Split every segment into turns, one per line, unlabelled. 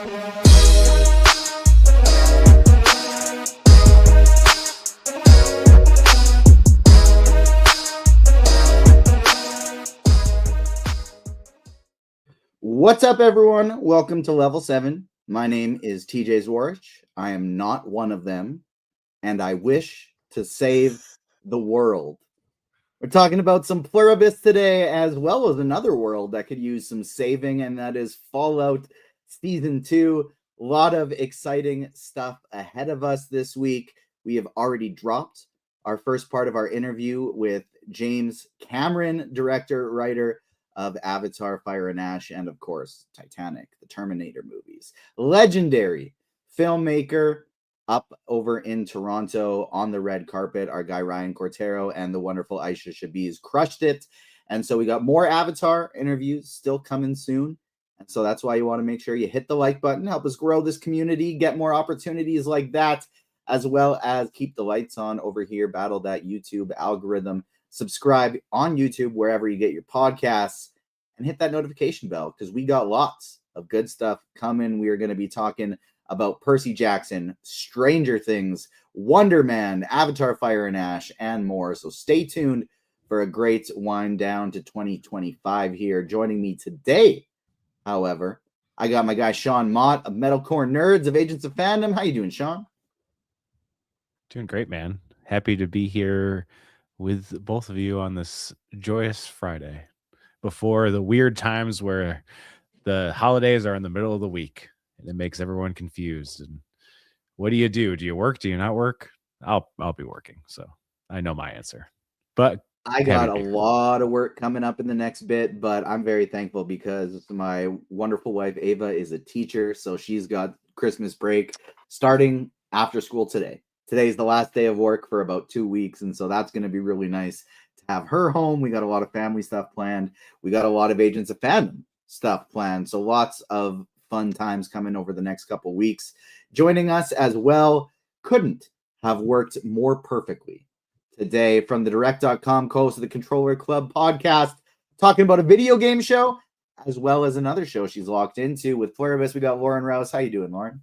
What's up, everyone? Welcome to Level 7. My name is TJ Zwarych. I am not one of them, and I wish to save the world. We're talking about some Pluribus today, as well as another world that could use some saving, and that is Fallout Season 2. A lot of exciting stuff ahead of us this week. We have already dropped our first part of our interview with James Cameron, director, writer of Avatar, Fire and Ash, and of course, Titanic, the Terminator movies. Legendary filmmaker up over in Toronto on the red carpet. Our guy Ryan Cortero and the wonderful Aisha Shabiz crushed it. And so we got more Avatar interviews still coming soon. And so that's why you want to make sure you hit the like button, help us grow this community, get more opportunities like that, as well as keep the lights on over here, battle that YouTube algorithm. Subscribe on YouTube wherever you get your podcasts and hit that notification bell because we got lots of good stuff coming. We are going to be talking about Percy Jackson, Stranger Things, Wonder Man, Avatar, Fire and Ash, and more. So stay tuned for a great wind down to 2025 here. Joining me today, however, I got my guy Sean Mott of Metalcore Nerds of Agents of Fandom. How you doing, Sean?
Doing great, man. Happy to be here with both of you on this joyous Friday before the weird times where the holidays are in the middle of the week and it makes everyone confused. And what do? Do you work? Do you not work? I'll be working. So I know my answer, but
I got a lot of work coming up in the next bit, but I'm very thankful because my wonderful wife, Ava, is a teacher. So she's got Christmas break starting after school today. Today's the last day of work for about 2 weeks, and so that's going to be really nice to have her home. We got a lot of family stuff planned. We got a lot of Agents of Fandom stuff planned, so lots of fun times coming over the next couple of weeks. Joining us as well, couldn't have worked more perfectly today from the Direct.com co-host of the Controller Club podcast, talking about a video game show, as well as another show she's locked into with Pluribus. We got Lauren Rouse. How you doing, Lauren?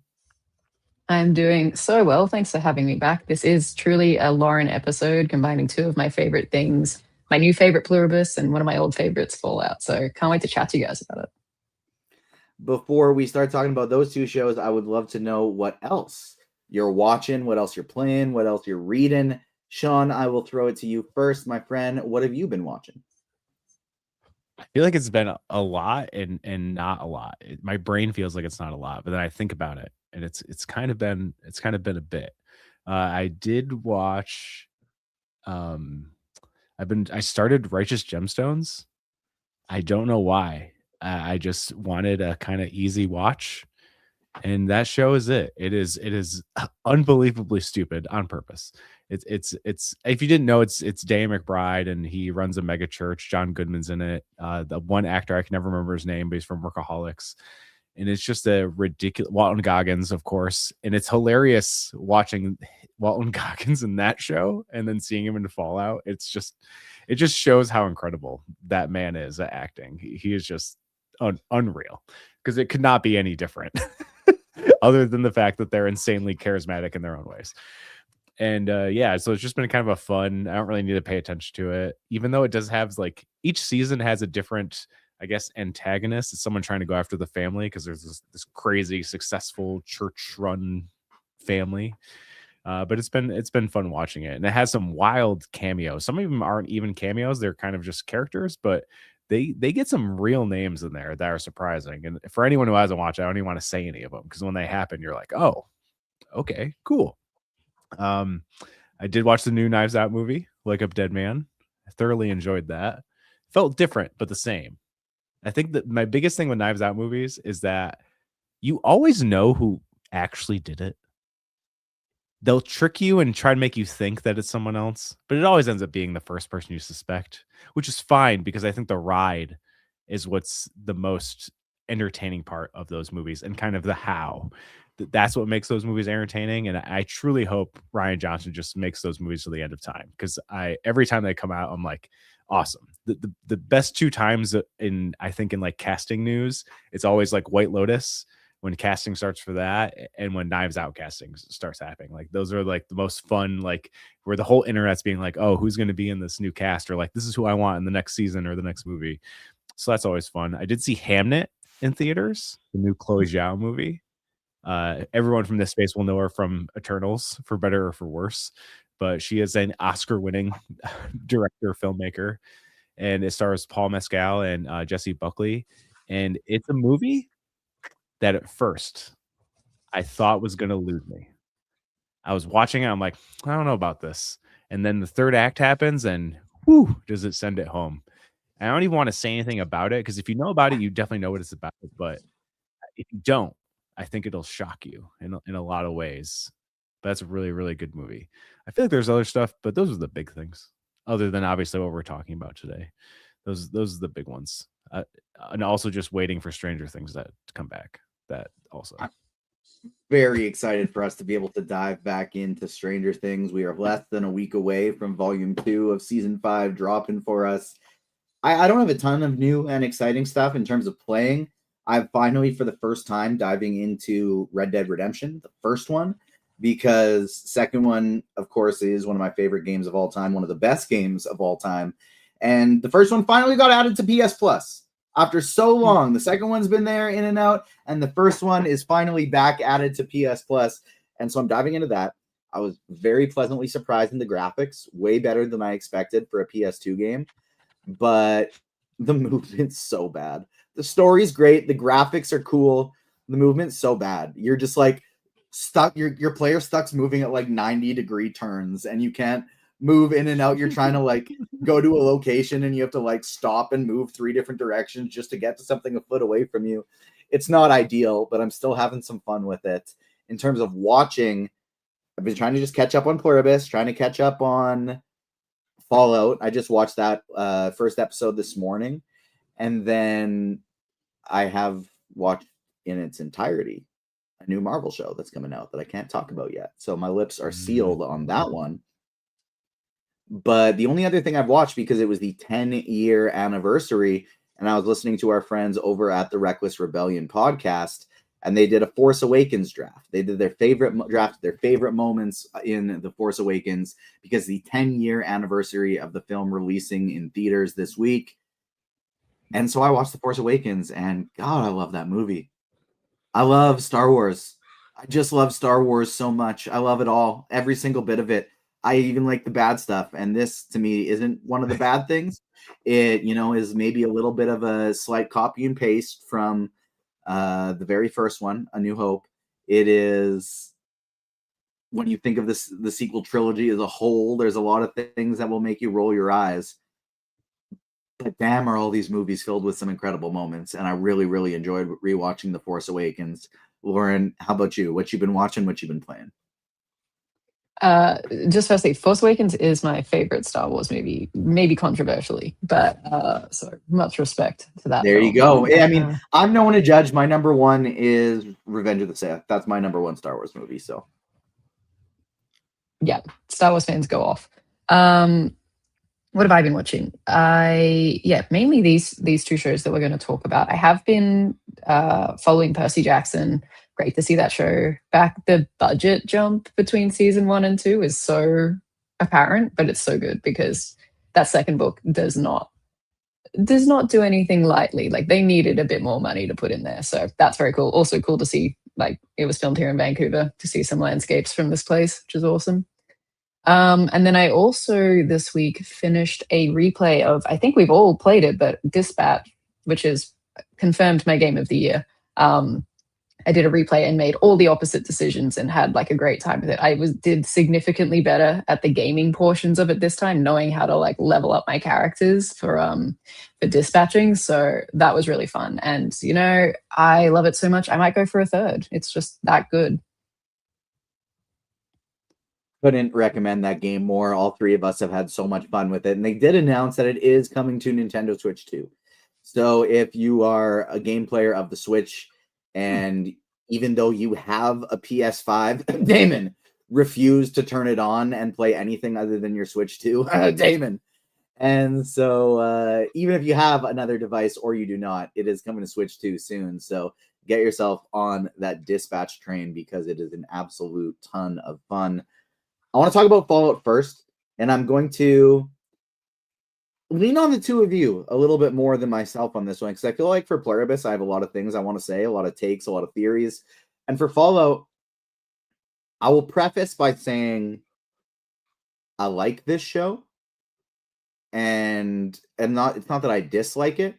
I'm doing so well. Thanks for having me back. This is truly a Lauren episode, combining two of my favorite things, my new favorite Pluribus and one of my old favorites, Fallout. So can't wait to chat to you guys about it.
Before we start talking about those two shows, I would love to know what else you're watching, what else you're playing, what else you're reading. Sean, I will throw it to you first, my friend. What have you been watching?
I feel like it's been a lot and not a lot. My brain feels like it's not a lot, but then I think about it and it's kind of been a bit. I did watch I started Righteous Gemstones. I don't know why. I just wanted a kind of easy watch, and that show is it. It is unbelievably stupid on purpose. It's if you didn't know, it's Dan McBride, and he runs a mega church. John Goodman's in it. The one actor, I can never remember his name, but he's from Workaholics. And it's just a ridiculous Walton Goggins, of course. And it's hilarious watching Walton Goggins in that show and then seeing him in Fallout. It just shows how incredible that man is at acting. He is just unreal, because it could not be any different other than the fact that they're insanely charismatic in their own ways. And yeah, so it's just been kind of a fun, I don't really need to pay attention to it, even though it does have, like, each season has a different, I guess, antagonist. It's someone trying to go after the family because there's this crazy successful church run family. But it's been fun watching it, and it has some wild cameos. Some of them aren't even cameos; they're kind of just characters, but they get some real names in there that are surprising. And for anyone who hasn't watched it, I don't even want to say any of them, because when they happen, you're like, oh, okay, cool. I did watch the new Knives Out movie, Like Up Dead Man. I thoroughly enjoyed that. Felt different, but the same. I think that my biggest thing with Knives Out movies is that you always know who actually did it. They'll trick you and try to make you think that it's someone else, but it always ends up being the first person you suspect, which is fine, because I think the ride is what's the most entertaining part of those movies, and kind of the how. That's what makes those movies entertaining. And I truly hope Rian Johnson just makes those movies to the end of time, because every time they come out, I'm like, awesome. The best two times I think in like casting news, it's always like White Lotus, when casting starts for that, and when Knives Out casting starts happening. Like those are like the most fun, like where the whole internet's being like, oh, who's going to be in this new cast, or like this is who I want in the next season or the next movie. So that's always fun. I did see Hamnet in theaters, the new Chloe Zhao movie. Everyone from this space will know her from Eternals, for better or for worse, but she is an Oscar-winning director, filmmaker, and it stars Paul Mescal and Jesse Buckley. And it's a movie that at first I thought was going to lose me. I was watching it, I'm like, I don't know about this. And then the third act happens, and whew, does it send it home. And I don't even want to say anything about it, because if you know about it, you definitely know what it's about. But if you don't, I think it'll shock you in a lot of ways. But that's a really, really good movie. I feel like there's other stuff, but those are the big things, other than obviously what we're talking about today. Those are the big ones. And also just waiting for Stranger Things to come back. That also.
Very excited for us to be able to dive back into Stranger Things. We are less than a week away from volume 2 of season 5 dropping for us. I don't have a ton of new and exciting stuff in terms of playing. I've finally, for the first time, diving into Red Dead Redemption, the first one, because second one, of course, is one of my favorite games of all time, one of the best games of all time. And the first one finally got added to PS Plus after so long. The second one's been there in and out, and the first one is finally back added to PS Plus. And so I'm diving into that. I was very pleasantly surprised in the graphics, way better than I expected for a PS2 game. But the movement's so bad. The story's great. The graphics are cool. The movement's so bad. You're just like stuck. Your player stuck's moving at like 90-degree turns, and you can't move in and out. You're trying to like go to a location, and you have to like stop and move 3 different directions just to get to something a foot away from you. It's not ideal, but I'm still having some fun with it. In terms of watching, I've been trying to just catch up on Pluribus, trying to catch up on Fallout. I just watched that first episode this morning, and then I have watched in its entirety a new Marvel show that's coming out that I can't talk about yet. So my lips are sealed on that one. But the only other thing I've watched, because it was the 10-year anniversary, and I was listening to our friends over at the Reckless Rebellion podcast, and they did a Force Awakens draft. They did their favorite draft, their favorite moments in The Force Awakens, because the 10-year anniversary of the film releasing in theaters this week. And so I watched The Force Awakens, and God, I love that movie. I love Star Wars. I just love Star Wars so much. I love it all, every single bit of it. I even like the bad stuff, and this to me isn't one of the bad things. It, is maybe a little bit of a slight copy and paste from the very first one, A New Hope. It is, when you think of the sequel trilogy as a whole, there's a lot of things that will make you roll your eyes. But damn, are all these movies filled with some incredible moments, and I really, really enjoyed rewatching The Force Awakens. Lauren, how about you? What you been watching? What you been playing?
Just firstly, Force Awakens is my favorite Star Wars movie, maybe controversially, but so much respect to that.
There you
film.
go. I mean, I'm no one to judge. My number one is Revenge of the Sith. That's my number one Star Wars movie. So,
yeah, Star Wars fans go off. What have I been watching? Mainly these 2 shows that we're going to talk about. I have been following Percy Jackson. Great to see that show back. The budget jump between season 1 and 2 is so apparent, but it's so good because that second book does not do anything lightly. Like, they needed a bit more money to put in there, so that's very cool. Also cool to see, like, it was filmed here in Vancouver, to see some landscapes from this place, which is awesome. And then I also this week finished a replay of, I think we've all played it, but Dispatch, which is confirmed my game of the year. I did a replay and made all the opposite decisions and had like a great time with it. I did significantly better at the gaming portions of it this time, knowing how to like level up my characters for dispatching. So that was really fun. And I love it so much, I might go for a third. It's just that good.
Couldn't recommend that game more. All 3 of us have had so much fun with it. And they did announce that it is coming to Nintendo Switch 2. So if you are a game player of the Switch, and even though you have a PS5, Damon, refuse to turn it on and play anything other than your Switch 2. Damon. And so even if you have another device or you do not, it is coming to Switch 2 soon. So get yourself on that Dispatch train because it is an absolute ton of fun. I want to talk about Fallout first, and I'm going to lean on the two of you a little bit more than myself on this one, because I feel like for Pluribus, I have a lot of things I want to say, a lot of takes, a lot of theories. And for Fallout, I will preface by saying I like this show, and it's not that I dislike it.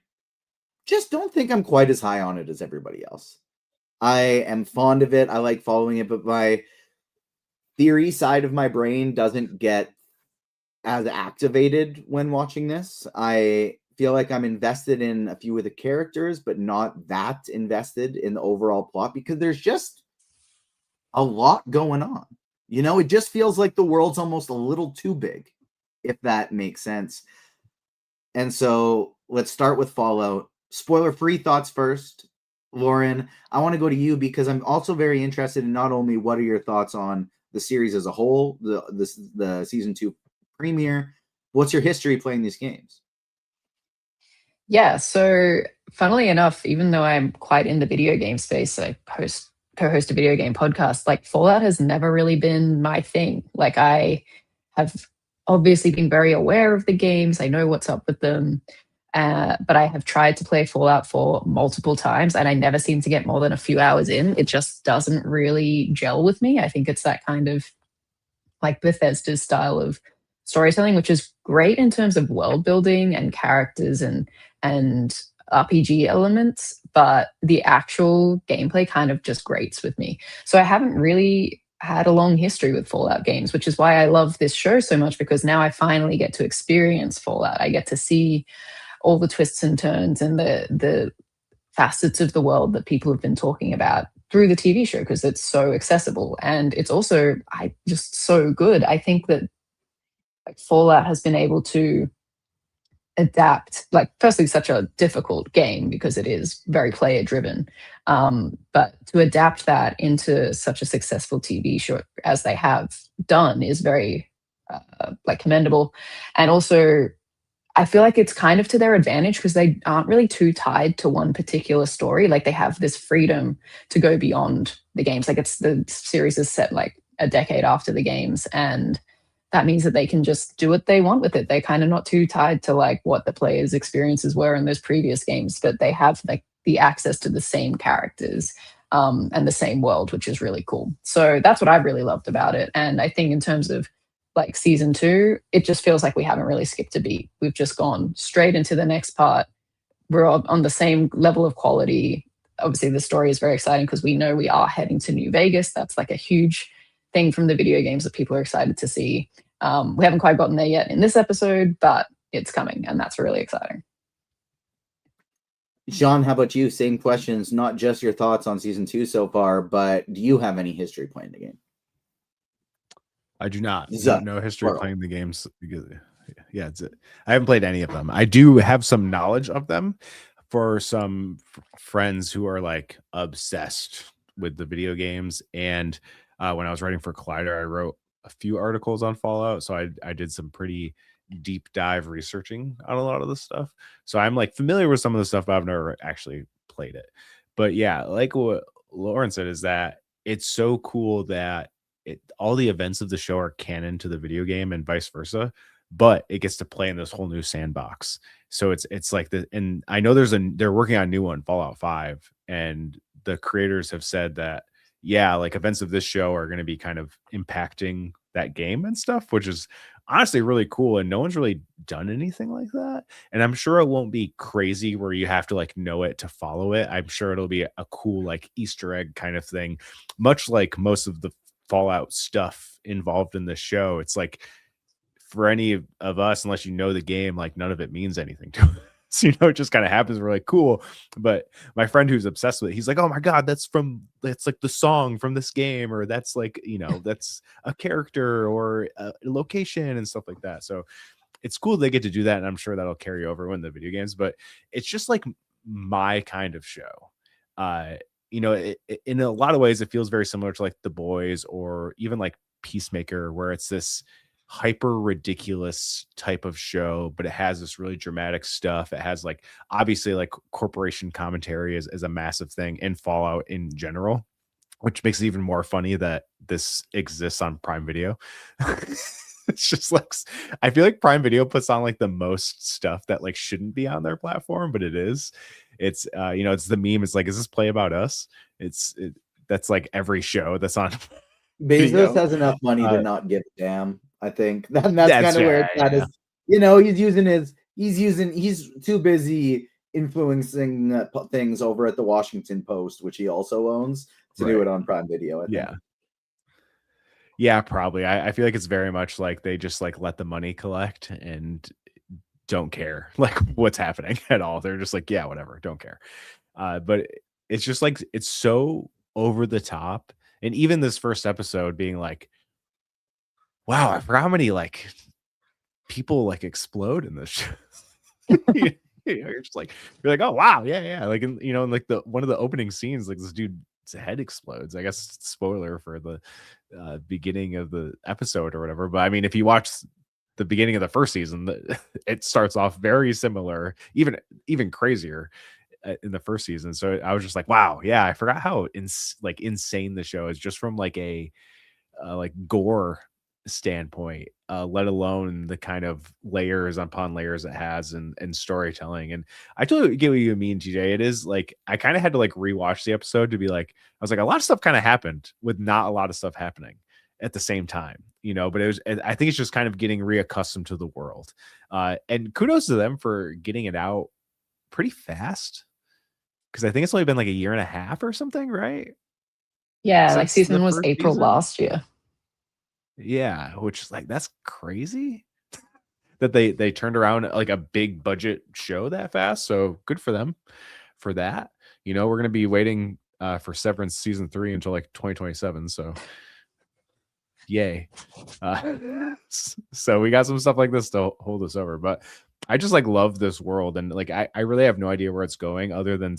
Just don't think I'm quite as high on it as everybody else. I am fond of it. I like following it, but my theory side of my brain doesn't get as activated when watching this. I feel like I'm invested in a few of the characters, but not that invested in the overall plot because there's just a lot going on. It just feels like the world's almost a little too big, if that makes sense. And so let's start with Fallout. Spoiler-free thoughts first. Lauren, I want to go to you because I'm also very interested in not only what are your thoughts on the series as a whole, the season 2 premiere. What's your history playing these games?
Yeah, so funnily enough, even though I'm quite in the video game space, I co-host a video game podcast, like Fallout has never really been my thing. Like I have obviously been very aware of the games. I know what's up with them. But I have tried to play Fallout 4 multiple times and I never seem to get more than a few hours in. It just doesn't really gel with me. I think it's that kind of like Bethesda's style of storytelling, which is great in terms of world building and characters and RPG elements, but the actual gameplay kind of just grates with me. So I haven't really had a long history with Fallout games, which is why I love this show so much, because now I finally get to experience Fallout. I get to see all the twists and turns and the facets of the world that people have been talking about through the TV show because it's so accessible and it's also just so good. I think that like Fallout has been able to adapt, like firstly such a difficult game because it is very player driven, but to adapt that into such a successful TV show as they have done is very like commendable. And also I feel like it's kind of to their advantage because they aren't really too tied to one particular story. Like they have this freedom to go beyond the games. Like the series is set like a decade after the games, and that means that they can just do what they want with it. They're kind of not too tied to like what the players' experiences were in those previous games, but they have like the access to the same characters and the same world, which is really cool. So that's what I've really loved about it. And I think in terms of like season 2, it just feels like we haven't really skipped a beat. We've just gone straight into the next part. We're all on the same level of quality. Obviously, the story is very exciting because we know we are heading to New Vegas. That's like a huge thing from the video games that people are excited to see. We haven't quite gotten there yet in this episode, but it's coming, and that's really exciting.
Sean, how about you? Same questions, not just your thoughts on season 2 so far, but do you have any history playing the game?
I do not. No history
plural.
playing the games. Yeah, I haven't played any of them. I do have some knowledge of them for some friends who are like obsessed with the video games. And when I was writing for Collider, I wrote a few articles on Fallout. So I did some pretty deep dive researching on a lot of the stuff. So I'm like familiar with some of the stuff, but I've never actually played it. But yeah, like what Lauren said, is that it's so cool that all the events of the show are canon to the video game and vice versa, but it gets to play in this whole new sandbox. So it's like and I know they're working on a new one, Fallout 5, and the creators have said that, yeah, like events of this show are going to be kind of impacting that game and stuff, which is honestly really cool. And no one's really done anything like that. And I'm sure it won't be crazy where you have to like know it to follow it. I'm sure it'll be a cool like Easter egg kind of thing, much like most of the Fallout stuff involved in the show. It's like for any of us, unless you know the game, like none of it means anything to us. So, it just kind of happens. We're like, cool. But my friend who's obsessed with it, he's like, oh my God, that's like the song from this game, or that's like, that's a character or a location and stuff like that. So it's cool they get to do that. And I'm sure that'll carry over when the video games, but it's just like my kind of show. In a lot of ways, it feels very similar to like The Boys or even like Peacemaker, where it's this hyper ridiculous type of show, but it has this really dramatic stuff. It has like obviously like corporation commentary is a massive thing in Fallout in general, which makes it even more funny that this exists on Prime Video. It's just like, I feel like Prime Video puts on like the most stuff that like shouldn't be on their platform, but it is. It's it's the meme. It's like, is this Play About Us? That's like every show that's on
Bezos has enough money to not give a damn. I think that's kind of where it's at.
Yeah.
He's too busy influencing things over at the Washington Post, which he also owns, to do it on Prime Video. I think.
Yeah, probably. I feel like it's very much like they just like let the money collect and don't care like what's happening at all. They're just like, yeah, whatever, don't care. But it's just like, it's so over the top. And even this first episode being like, wow, I forgot how many like people like explode in this show. You're just like, oh wow, yeah. Like in like one of the opening scenes, like this dude's head explodes. I guess spoiler for the beginning of the episode or whatever. But I mean, if you watch the beginning of the first season, it starts off very similar, even crazier in the first season. So I was just like, wow, yeah, I forgot how insane the show is, just from like a like gore standpoint, let alone the kind of layers upon layers it has and storytelling. And I totally get what you mean, TJ. It is like, I kind of had to like rewatch the episode to be like, I was like, a lot of stuff kind of happened with not a lot of stuff happening at the same time, but I think it's just kind of getting reaccustomed to the world. And kudos to them for getting it out pretty fast, because I think it's only been like a year and a half or something, right?
Yeah, like season 1 was April last year.
Yeah, which is like, that's crazy that they turned around like a big budget show that fast. So good for them for that. We're going to be waiting for Severance season 3 until like 2027. So yay. So we got some stuff like this to hold us over, but I just like love this world. And like, I really have no idea where it's going, other than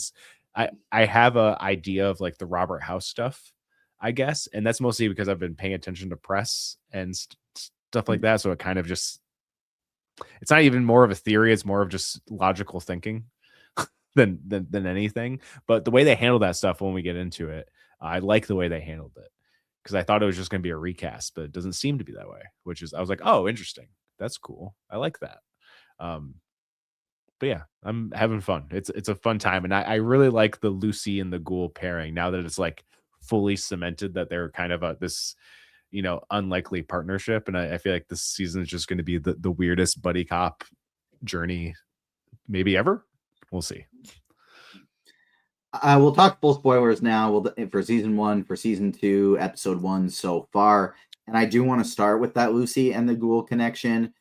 I have a idea of like the Robert House stuff, I guess. And that's mostly because I've been paying attention to press and stuff like that. So it kind of just, it's not even more of a theory. It's more of just logical thinking than anything. But the way they handle that stuff when we get into it, I like the way they handled it, because I thought it was just going to be a recast, but it doesn't seem to be that way, which is, I was like, oh, interesting. That's cool. I like that. But yeah, I'm having fun. It's a fun time. And I really like the Lucy and the Ghoul pairing, now that it's like fully cemented that they're kind of this, unlikely partnership. And I feel like this season is just going to be the weirdest buddy cop journey maybe ever. We'll see.
We'll talk full spoilers now. For season 1, for season 2, episode 1 so far. And I do want to start with that Lucy and the Ghoul connection.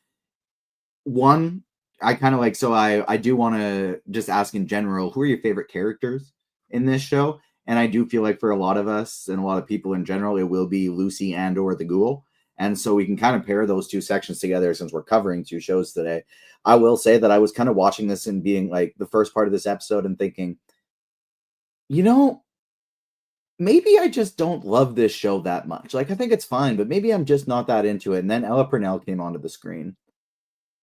One, I kind of like, so I do want to just ask in general, who are your favorite characters in this show? And I do feel like for a lot of us and a lot of people in general, it will be Lucy and or the Ghoul. And so we can kind of pair those two sections together, since we're covering 2 shows today. I will say that I was kind of watching this and being like the first part of this episode and thinking, maybe I just don't love this show that much. Like, I think it's fine, but maybe I'm just not that into it. And then Ella Purnell came onto the screen.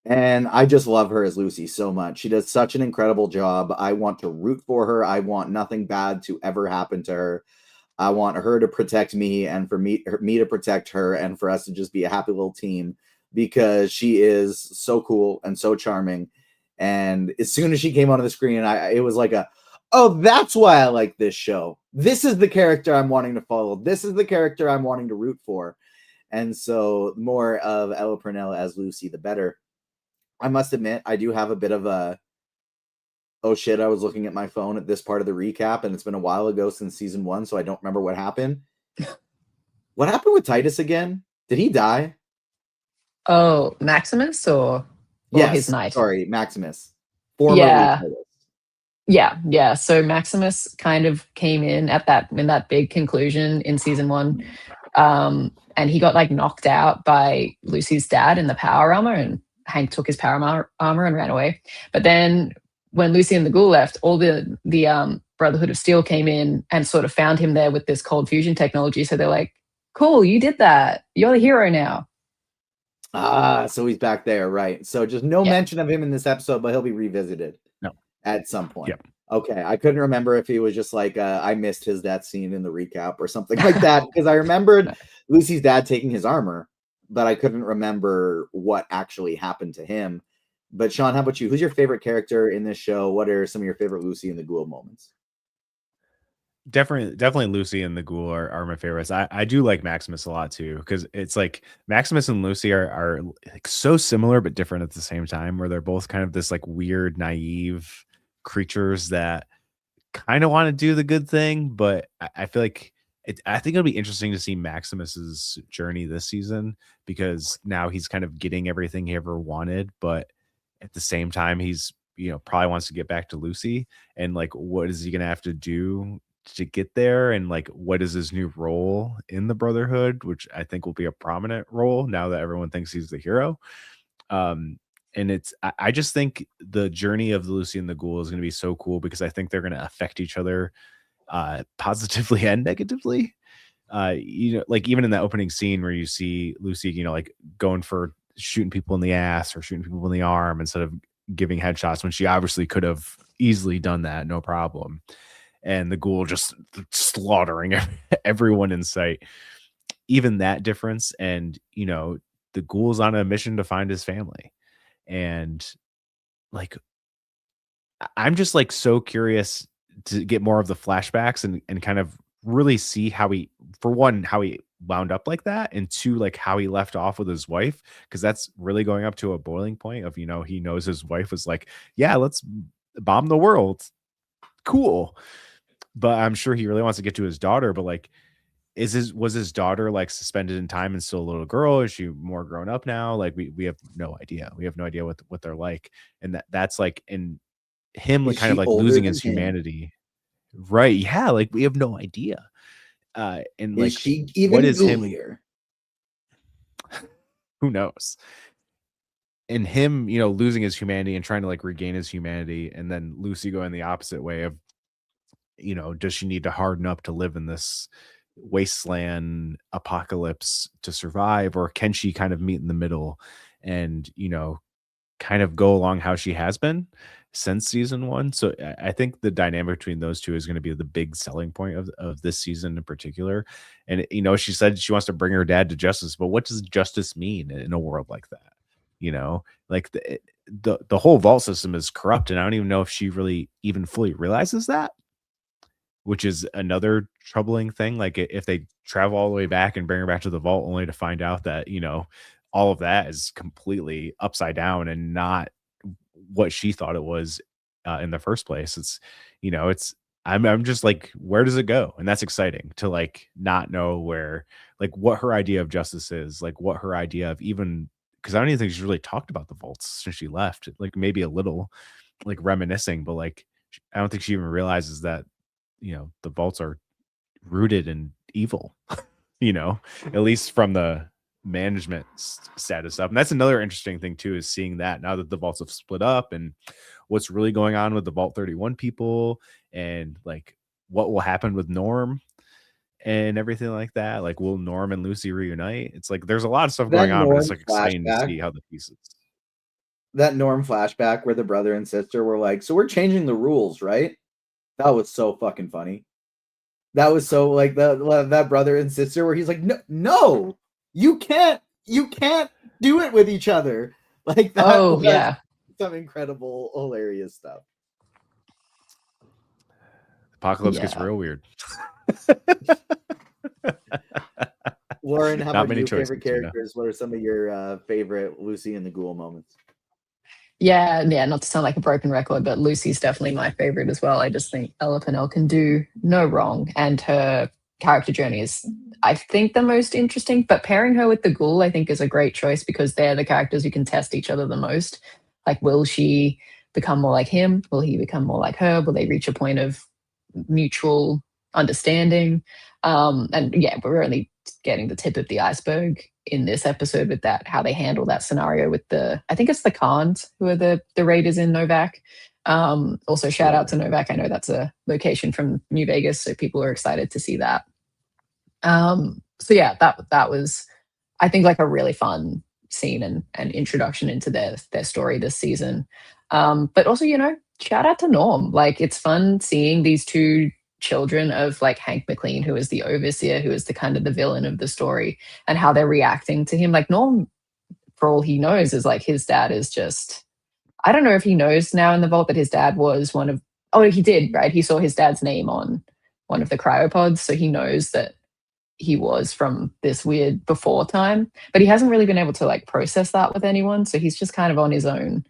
And I just love her as Lucy so much. She does such an incredible job. I want to root for her. I want nothing bad to ever happen to her. I want her to protect me, and for me to protect her, and for us to just be a happy little team, because she is so cool and so charming. And as soon as she came onto the screen, it was like oh, that's why I like this show. This is the character I'm wanting to follow. This is the character I'm wanting to root for. And so more of Ella Purnell as Lucy, the better. I must admit, I do have a bit of a, oh shit, I was looking at my phone at this part of the recap, and it's been a while ago since season 1, so I don't remember what happened. What happened with Titus again? Did he die?
Oh, Maximus or
yes,
his knight?
Sorry, Maximus. Formerly Titus.
Yeah. So Maximus kind of came in that big conclusion in season 1. And he got like knocked out by Lucy's dad in the power armor, and Hank took his power armor and ran away. But then when Lucy and the Ghoul left, all the Brotherhood of Steel came in and sort of found him there with this cold fusion technology. So they're like, cool, you did that. You're the hero now.
So he's back there, right? So just no
Yeah.
mention of him in this episode, but he'll be revisited.
No.
At some point.
Yep.
Okay, I couldn't remember if he was just like I missed his death scene in the recap or something like that because I remembered Lucy's dad taking his armor, but I couldn't remember what actually happened to him. But Sean, how about you? Who's your favorite character in this show? What are some of your favorite Lucy and the Ghoul moments?
Definitely Lucy and the Ghoul are my favorites. I do like Maximus a lot too, because it's like Maximus and Lucy are like so similar but different at the same time, where they're both kind of this like weird, naive creatures that kind of want to do the good thing, but I feel like I think it'll be interesting to see Maximus's journey this season, because now he's kind of getting everything he ever wanted, but at the same time he's probably wants to get back to Lucy, and like what is he gonna have to do to get there, and like what is his new role in the Brotherhood, which I think will be a prominent role now that everyone thinks he's the hero. And I just think the journey of Lucy and the Ghoul is going to be so cool, because I think they're going to affect each other positively and negatively. Like even in that opening scene where you see Lucy, like going for shooting people in the ass or shooting people in the arm instead of giving headshots, when she obviously could have easily done that, no problem. And the Ghoul just slaughtering everyone in sight. Even that difference, and the Ghoul's on a mission to find his family. And like I'm just like so curious to get more of the flashbacks and kind of really see how he wound up like that, and two, like how he left off with his wife, because that's really going up to a boiling point of he knows his wife was like, yeah, let's bomb the world, cool, but I'm sure he really wants to get to his daughter. But like, was his daughter like suspended in time and still a little girl? Is she more grown up now? Like we have no idea. We have no idea what they're like. And that's like in him like, kind of like losing his humanity. Right. Yeah. Like we have no idea. And like,
is she even
what is
ghoulier?
Him? Who knows? And him, losing his humanity and trying to like regain his humanity, and then Lucy going the opposite way of, does she need to harden up to live in this wasteland apocalypse to survive, or can she kind of meet in the middle and kind of go along how she has been since season 1? So I think the dynamic between those two is going to be the big selling point of this season in particular. And she said she wants to bring her dad to justice, but what does justice mean in a world like that? Like the whole vault system is corrupt, and I don't even know if she really even fully realizes that, which is another troubling thing. Like if they travel all the way back and bring her back to the vault only to find out that, all of that is completely upside down and not what she thought it was in the first place. I'm just like, where does it go? And that's exciting to like not know where, like what her idea of justice is, like what her idea of, even because I don't even think she's really talked about the vaults since she left, like maybe a little like reminiscing, but like I don't think she even realizes that the vaults are rooted in evil, at least from the management status up. And that's another interesting thing too, is seeing that now that the vaults have split up, and what's really going on with the Vault 31 people, and like what will happen with Norm and everything like that. Like, will Norm and Lucy reunite? It's like there's a lot of stuff going on, but it's like exciting to see how the pieces.
That Norm flashback where the brother and sister were like, so we're changing the rules, right? That was so fucking funny. That was so like that brother and sister where he's like, no, you can't do it with each other. Like that.
Oh yeah,
some incredible, hilarious stuff.
Apocalypse gets real weird.
Lauren, how about your
choices,
favorite characters? What are some of your favorite Lucy and the Ghoul moments?
Yeah, not to sound like a broken record, but Lucy's definitely my favorite as well. I just think Ella Pennell can do no wrong, and her character journey is, I think, the most interesting. But pairing her with the Ghoul, I think, is a great choice, because they're the characters who can test each other the most. Like, will she become more like him? Will he become more like her? Will they reach a point of mutual understanding? And yeah, we're only getting the tip of the iceberg in this episode with that, how they handle that scenario with I think it's the Khans who are the raiders in Novak. Also shout out to Novak. I know that's a location from New Vegas, so people are excited to see that. So yeah, that was, I think, like a really fun scene and introduction into their story this season. But also, shout out to Norm. Like, it's fun seeing these two children of like Hank McLean, who is the overseer, who is the kind of the villain of the story, and how they're reacting to him. Like, Norm, for all he knows, is like his dad is just, I don't know if he knows now in the vault that his dad was one of, oh, he did, right? He saw his dad's name on one of the cryopods, so he knows that he was from this weird before time, but he hasn't really been able to like process that with anyone. So he's just kind of on his own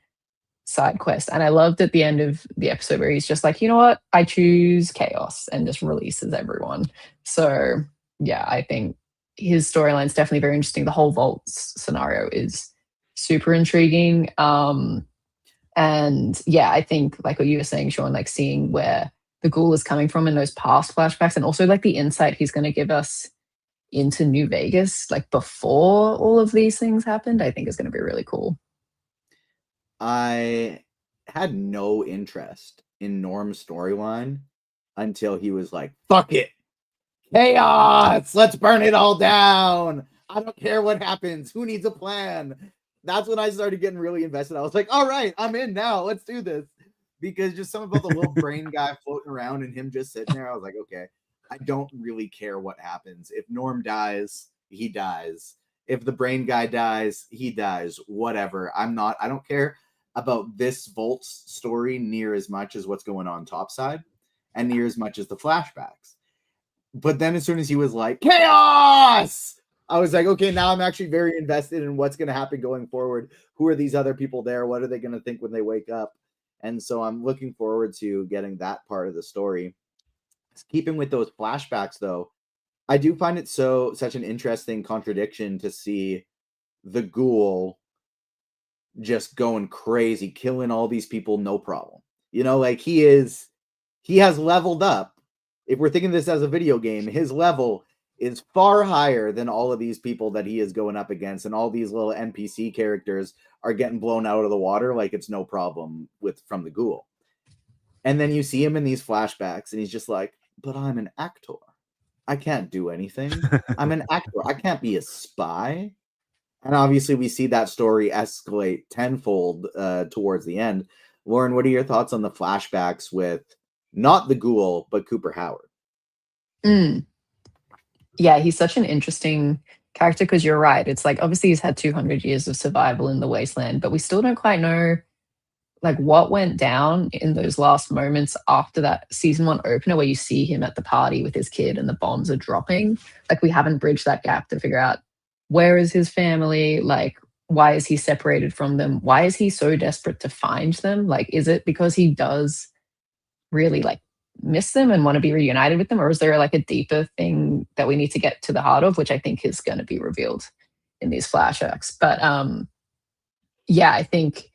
side quest. And I loved at the end of the episode where he's just like, you know what, I choose chaos, and just releases everyone. So yeah, I think his storyline is definitely very interesting. The whole vault scenario is super intriguing. And yeah, I think like what you were saying, Sean, like seeing where the Ghoul is coming from in those past flashbacks, and also like the insight he's going to give us into New Vegas, like before all of these things happened, I think is going to be really cool.
I had no interest in Norm's storyline until he was like, fuck it. Chaos! Let's burn it all down. I don't care what happens. Who needs a plan? That's when I started getting really invested. I was like, all right, I'm in now. Let's do this. Because just something about the little brain guy floating around and him just sitting there, I was like, okay, I don't really care what happens. If Norm dies, he dies. If the brain guy dies, he dies. Whatever. I don't care about this Volt's story near as much as what's going on topside, and near as much as the flashbacks. But then as soon as he was like, chaos, I was like, okay, now I'm actually very invested in what's going to happen going forward. Who are these other people there? What are they going to think when they wake up? And so I'm looking forward to getting that part of the story. Keeping with those flashbacks, though, I do find it such an interesting contradiction to see the Ghoul just going crazy, killing all these people, no problem. Like he has leveled up. If we're thinking this as a video game, his level is far higher than all of these people that he is going up against, and all these little NPC characters are getting blown out of the water like it's no problem from the Ghoul. And then you see him in these flashbacks, and he's just like, but I'm an actor. I can't do anything. I'm an actor. I can't be a spy. And obviously we see that story escalate tenfold towards the end. Lauren, what are your thoughts on the flashbacks with not the Ghoul, but Cooper Howard?
Yeah, he's such an interesting character, because you're right. It's like, obviously he's had 200 years of survival in the wasteland, but we still don't quite know like what went down in those last moments after that season 1 opener where you see him at the party with his kid and the bombs are dropping. Like, we haven't bridged that gap to figure out where is his family, like why is he separated from them? Why is he so desperate to find them? Like, is it because he does really like miss them and want to be reunited with them? Or is there like a deeper thing that we need to get to the heart of, which I think is going to be revealed in these flashbacks? But yeah, I think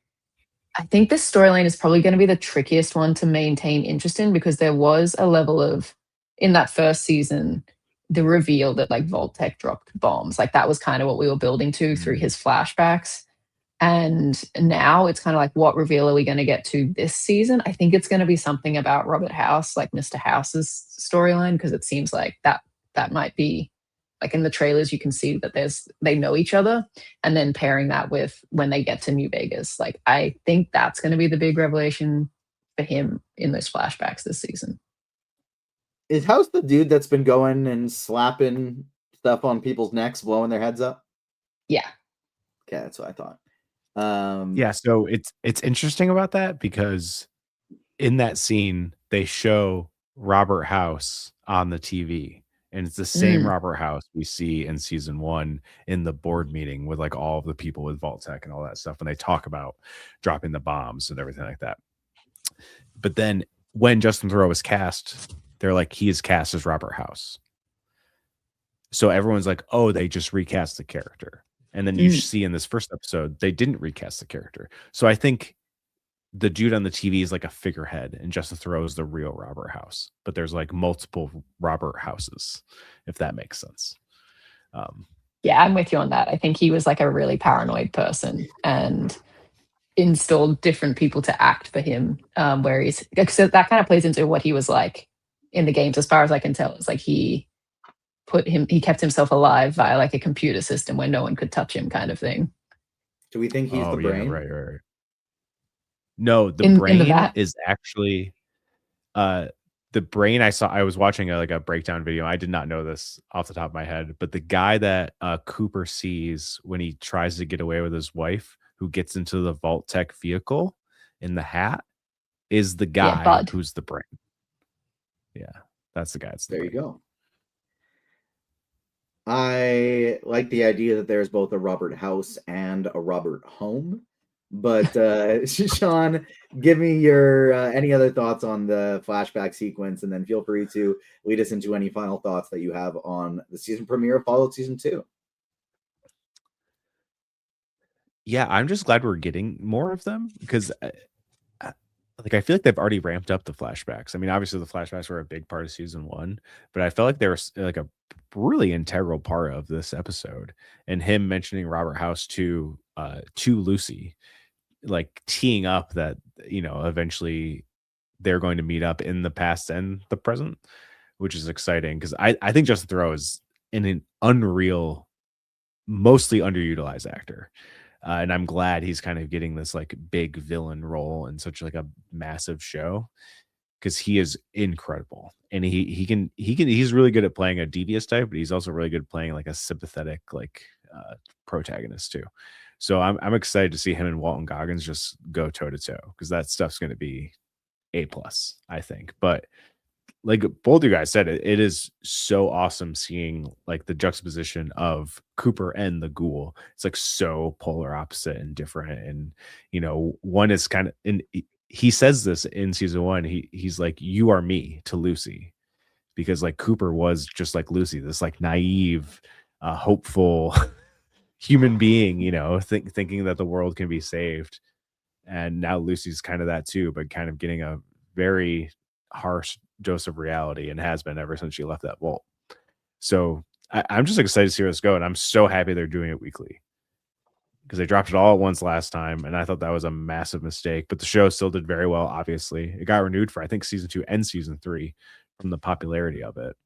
this storyline is probably going to be the trickiest one to maintain interest in, because there was a level of, in that first season, the reveal that like Vault-Tec dropped bombs. Like, that was kind of what we were building to through his flashbacks. And now it's kind of like, what reveal are we going to get to this season? I think it's going to be something about Robert House, like Mr. House's storyline, because it seems like that might be, like in the trailers, you can see that they know each other, and then pairing that with when they get to New Vegas. Like, I think that's going to be the big revelation for him in those flashbacks this season.
Is House the dude that's been going and slapping stuff on people's necks, blowing their heads up?
Yeah.
Okay, that's what I thought.
Yeah, so it's interesting about that, because in that scene they show Robert House on the TV, and it's the same Robert House we see in season 1 in the board meeting with like all of the people with Vault-Tec and all that stuff, when they talk about dropping the bombs and everything like that. But then when Justin Theroux was cast, they're like, he is cast as Robert House. So everyone's like, oh, they just recast the character. And then you see in this first episode, they didn't recast the character. So I think the dude on the TV is like a figurehead, and Justin Theroux is the real Robert House. But there's like multiple Robert Houses, if that makes sense.
Yeah, I'm with you on that. I think he was like a really paranoid person and installed different people to act for him. Where he's, so that kind of plays into what he was like in the games, as far as I can tell. It's like he kept himself alive via like a computer system where no one could touch him, kind of thing.
Do we think he's the
yeah,
brain?
right. No, the
In the
brain
vat?
is actually the brain. I was watching a breakdown video. I did not know this off the top of my head, but the guy that Cooper sees when he tries to get away with his wife, who gets into the Vault Tech vehicle in the hat, is the guy
Bud.
who's the brain. Yeah, that's the guy. It's the
There you
brain.
go. I like the idea that there's both a Robert House and a Robert Home. But Sean, give me your any other thoughts on the flashback sequence, and then feel free to lead us into any final thoughts that you have on the season premiere of Fallout Season 2.
Yeah, I'm just glad we're getting more of them because I feel like they've already ramped up the flashbacks. I mean, obviously the flashbacks were a big part of season 1, but I felt like they were like a really integral part of this episode. And him mentioning Robert House to Lucy, like teeing up that eventually they're going to meet up in the past and the present, which is exciting because I think Justin Theroux is an unreal, mostly underutilized actor. And I'm glad he's kind of getting this like big villain role in such like a massive show because he is incredible. And he's really good at playing a devious type, but he's also really good at playing like a sympathetic protagonist too. So I'm excited to see him and Walton Goggins just go toe to toe because that stuff's going to be A+, I think. But like both you guys said, it is so awesome seeing like the juxtaposition of Cooper and the Ghoul. It's like so polar opposite and different. And one is kind of, and he says this in season 1. He's like, "You are me" to Lucy, because like Cooper was just like Lucy, this like naive, hopeful human being, thinking that the world can be saved. And now Lucy's kind of that too, but kind of getting a very harsh dose of reality, and has been ever since she left that vault. So I'm just excited to see where this goes, and I'm so happy they're doing it weekly because they dropped it all at once last time, and I thought that was a massive mistake. But the show still did very well. Obviously, it got renewed for I think season 2 and season 3 from the popularity of it.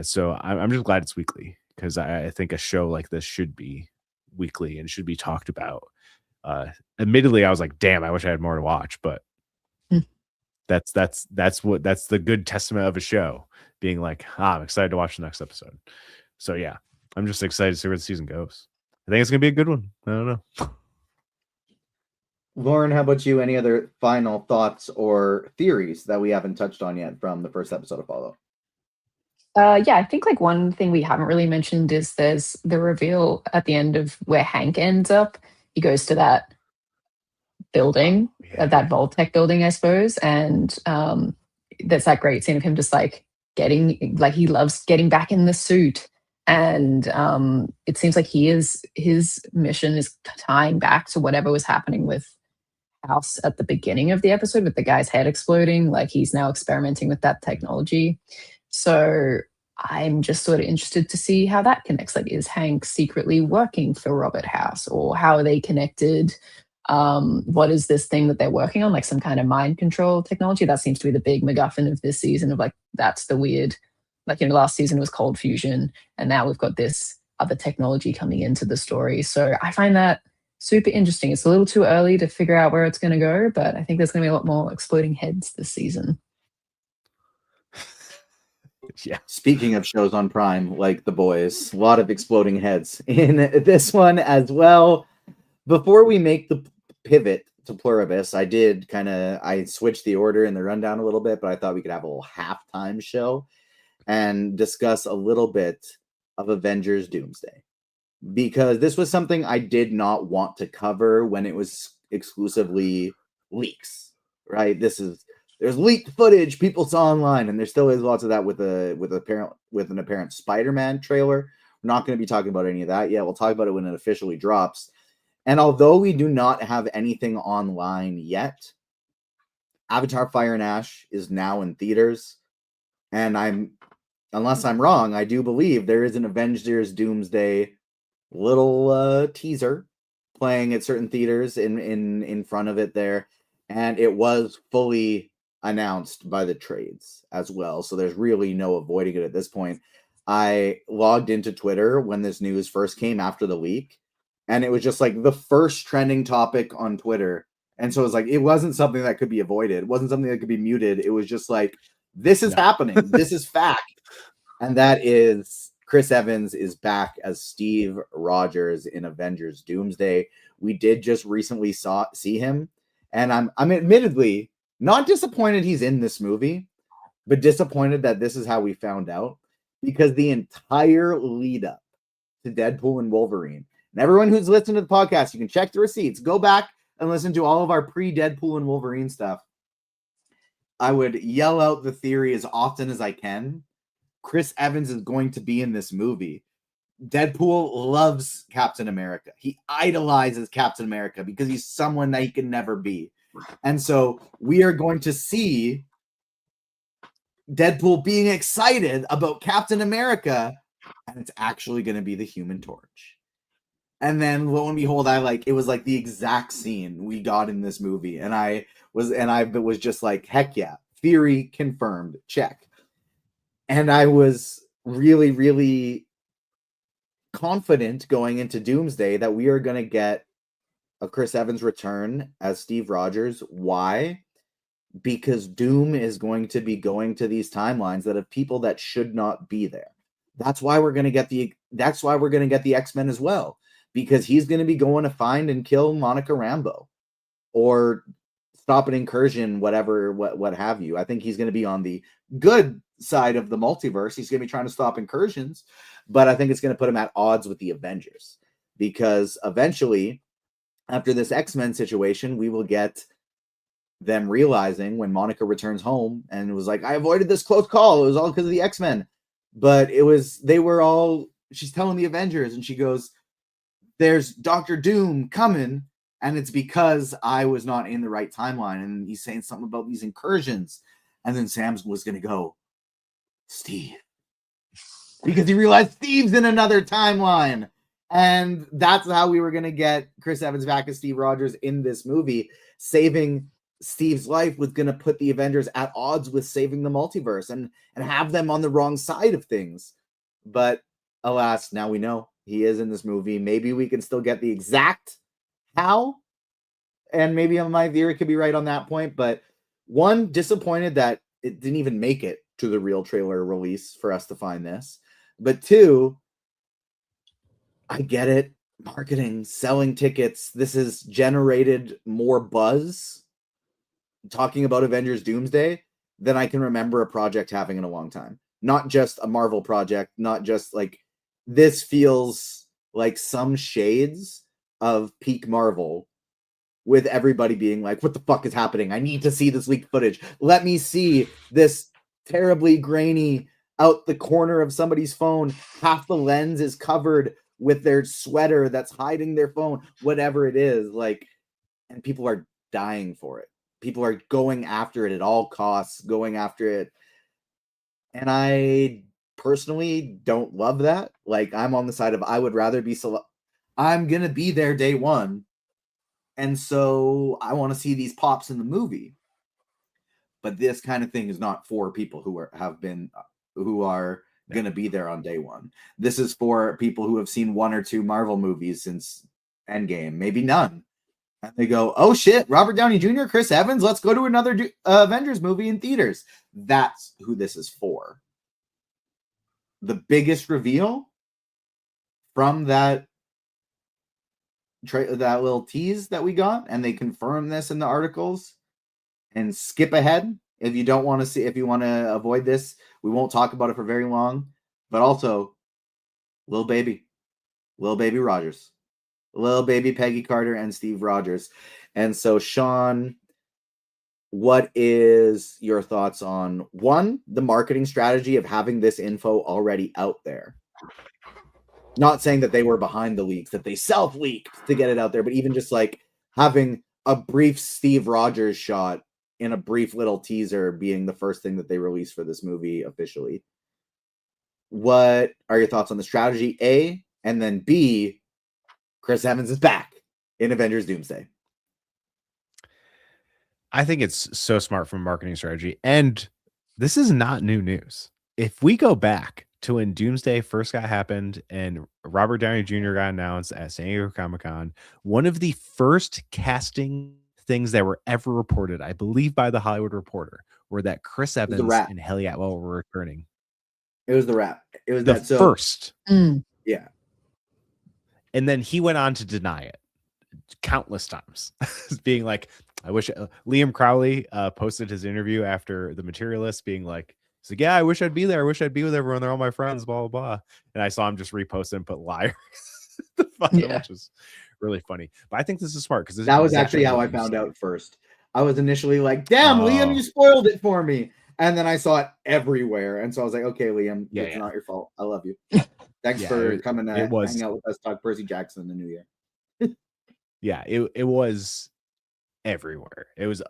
So I'm just glad it's weekly because I think a show like this should be weekly and should be talked about. Admittedly, I was like, damn, I wish I had more to watch, but that's the good testament of a show being like, I'm excited to watch the next episode. So yeah, I'm just excited to see where the season goes. I think it's gonna be a good one. I don't know.
Lauren, how about you? Any other final thoughts or theories that we haven't touched on yet from the first episode of Fallout?
Yeah, I think like one thing we haven't really mentioned is there's the reveal at the end of where Hank ends up. He goes to that building, that Vault-Tec building, I suppose, and there's that great scene of him just like getting, like he loves getting back in the suit, and it seems like his mission is tying back to whatever was happening with House at the beginning of the episode with the guy's head exploding. Like he's now experimenting with that technology. So I'm just sort of interested to see how that connects. Like, is Hank secretly working for Robert House, or how are they connected? What is this thing that they're working on? Like some kind of mind control technology? That seems to be the big MacGuffin of this season of like, that's the weird, like, last season was cold fusion, and now we've got this other technology coming into the story. So I find that super interesting. It's a little too early to figure out where it's going to go, but I think there's going to be a lot more exploding heads this season.
Yeah.
Speaking of shows on Prime, like The Boys, a lot of exploding heads in this one as well. Before we make the pivot to Pluribus, I switched the order in the rundown a little bit, but I thought we could have a little halftime show and discuss a little bit of Avengers Doomsday, because this was something I did not want to cover when it was exclusively leaks, right? There's leaked footage people saw online, and there still is lots of that with an apparent Spider-Man trailer. We're not going to be talking about any of that yet. We'll talk about it when it officially drops. And although we do not have anything online yet, Avatar Fire and Ash is now in theaters, and unless I'm wrong, I do believe there is an Avengers Doomsday little teaser playing at certain theaters in front of it there, and it was fully announced by the trades as well, so there's really no avoiding it at this point. I logged into Twitter when this news first came after the leak, and it was just like the first trending topic on Twitter. And so it was like, it wasn't something that could be avoided. It wasn't something that could be muted. It was just like, this is happening. This is fact. And that is Chris Evans is back as Steve Rogers in Avengers Doomsday. We did just recently see him. And I'm admittedly not disappointed he's in this movie, but disappointed that this is how we found out, because the entire lead up to Deadpool and Wolverine, and everyone who's listened to the podcast, you can check the receipts, go back and listen to all of our pre-Deadpool and Wolverine stuff. I would yell out the theory as often as I can. Chris Evans is going to be in this movie. Deadpool loves Captain America. He idolizes Captain America because he's someone that he can never be. And so we are going to see Deadpool being excited about Captain America, and it's actually going to be the Human Torch. And then lo and behold, it was like the exact scene we got in this movie. And I was just like, heck yeah, theory confirmed, check. And I was really, really confident going into Doomsday that we are going to get a Chris Evans return as Steve Rogers. Why? Because Doom is going to be going to these timelines that have people that should not be there. That's why we're going to get the X-Men as well, because he's going to be going to find and kill Monica Rambeau or stop an incursion, whatever, what have you. I think he's going to be on the good side of the multiverse. He's going to be trying to stop incursions, but I think it's going to put him at odds with the Avengers, because eventually, after this X-Men situation, we will get them realizing when Monica returns home and it was like, I avoided this close call. It was all because of the X-Men. But she's telling the Avengers, and she goes, there's Dr. Doom coming, and it's because I was not in the right timeline. And he's saying something about these incursions. And then Sam was going to go, Steve. Because he realized Steve's in another timeline. And that's how we were going to get Chris Evans back as Steve Rogers in this movie. Saving Steve's life was going to put the Avengers at odds with saving the multiverse and have them on the wrong side of things. But alas, now we know he is in this movie. Maybe we can still get the exact how, and maybe my theory could be right on that point. But one, disappointed that it didn't even make it to the real trailer release for us to find this. But two, I get it. Marketing, selling tickets. This has generated more buzz talking about Avengers Doomsday than I can remember a project having in a long time. Not just a Marvel project, not just like, this feels like some shades of peak Marvel, with everybody being like, what the fuck is happening? I need to see this leaked footage. Let me see this terribly grainy out the corner of somebody's phone. Half the lens is covered with their sweater that's hiding their phone, whatever it is. Like, and people are dying for it. People are going after it at all costs, going after it. And I personally don't love that. Like, I'm on the side of, I would rather be I'm going to be there day one. And so I want to see these pops in the movie. But this kind of thing is not for people who are going to be there on day one. This is for people who have seen one or two Marvel movies since Endgame, maybe none. And they go, oh shit, Robert Downey Jr., Chris Evans, let's go to another Avengers movie in theaters. That's who this is for. The biggest reveal from that little tease that we got, and they confirm this in the articles, and skip ahead if you don't want to see, if you want to avoid this, we won't talk about it for very long. But also, little baby Rogers, little baby Peggy Carter and Steve Rogers. And so, Sean, what is your thoughts on, one, the marketing strategy of having this info already out there? Not saying that they were behind the leaks, that they self-leaked to get it out there, but even just like having a brief Steve Rogers shot in a brief little teaser being the first thing that they released for this movie officially. What are your thoughts on the strategy, A? And then B, Chris Evans is back in Avengers Doomsday.
I think it's so smart from a marketing strategy. And this is not new news. If we go back to when Doomsday first happened and Robert Downey Jr. got announced at San Diego Comic-Con, one of the first casting things that were ever reported, I believe by the Hollywood Reporter, were that Chris Evans and Haley Atwell were returning.
It was the rap. It was
the
that. So,
first.
Yeah.
And then he went on to deny it countless times, being like, I wish Liam Crowley posted his interview after The Materialist, being like, he's like, yeah, I wish I'd be there. I wish I'd be with everyone. They're all my friends, blah, blah, blah. And I saw him just repost and put liar, which is really funny. But I think this is smart because
that was actually how I found out first. I was initially like, damn, Liam, you spoiled it for me. And then I saw it everywhere. And so I was like, okay, Liam, it's not your fault. I love you. Thanks for coming to hang out with us, talk Percy Jackson in the new year.
Yeah, it was everywhere. It was,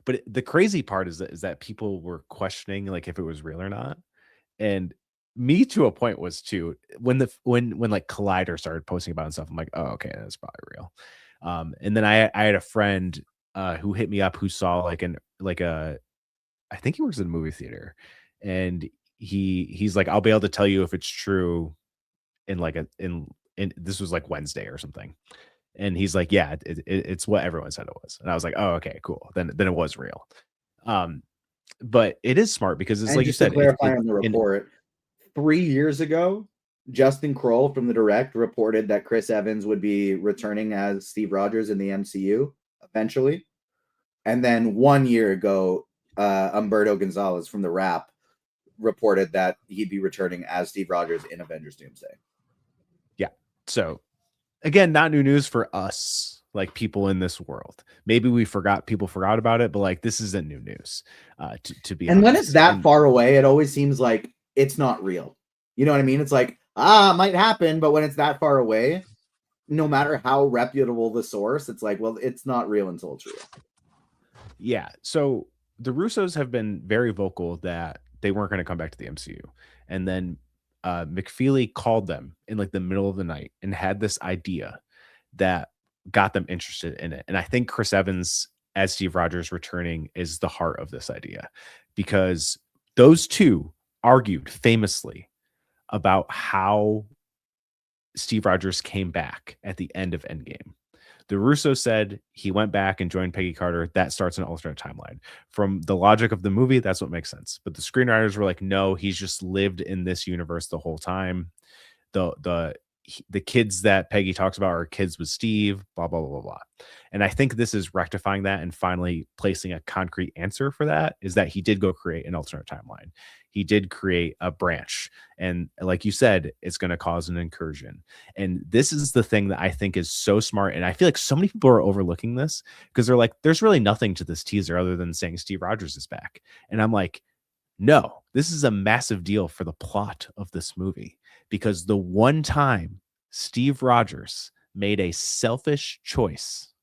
but the crazy part is that people were questioning like if it was real or not. And me to a point was too, when like Collider started posting about it and stuff, I'm like, oh, okay, that's probably real. And then I had a friend who hit me up who saw like I think he works in a movie theater, and he's like, I'll be able to tell you if it's true in like in this was like Wednesday or something. And he's like, yeah, it's what everyone said it was. And I was like, oh, okay, cool. Then it was real. But it is smart because it's like you said,
clarify on the report, 3 years ago, Justin Kroll from the Direct reported that Chris Evans would be returning as Steve Rogers in the MCU eventually. And then 1 year ago, Humberto Gonzalez from the Wrap reported that he'd be returning as Steve Rogers in Avengers Doomsday.
Yeah. So again, not new news for us, like people in this world. Maybe people forgot about it, but like this isn't new news. To be honest.
When it's that far away, it always seems like it's not real. You know what I mean? It's like, it might happen, but when it's that far away, no matter how reputable the source, it's like, well, it's not real until it's real.
Yeah. So the Russos have been very vocal that they weren't going to come back to the MCU. And then McFeely called them in like the middle of the night and had this idea that got them interested in it. And I think Chris Evans as Steve Rogers returning is the heart of this idea, because those two argued famously about how Steve Rogers came back at the end of Endgame. The Russo said he went back and joined Peggy Carter. That starts an alternate timeline. From the logic of the movie, that's what makes sense. But the screenwriters were like, no, he's just lived in this universe the whole time. The kids that Peggy talks about are kids with Steve, blah, blah, blah, blah, blah. And I think this is rectifying that and finally placing a concrete answer for that, is that he did go create an alternate timeline. He did create a branch. And like you said, it's going to cause an incursion. And this is the thing that I think is so smart. And I feel like so many people are overlooking this because they're like, there's really nothing to this teaser other than saying Steve Rogers is back. And I'm like, no, this is a massive deal for the plot of this movie, because the one time Steve Rogers made a selfish choice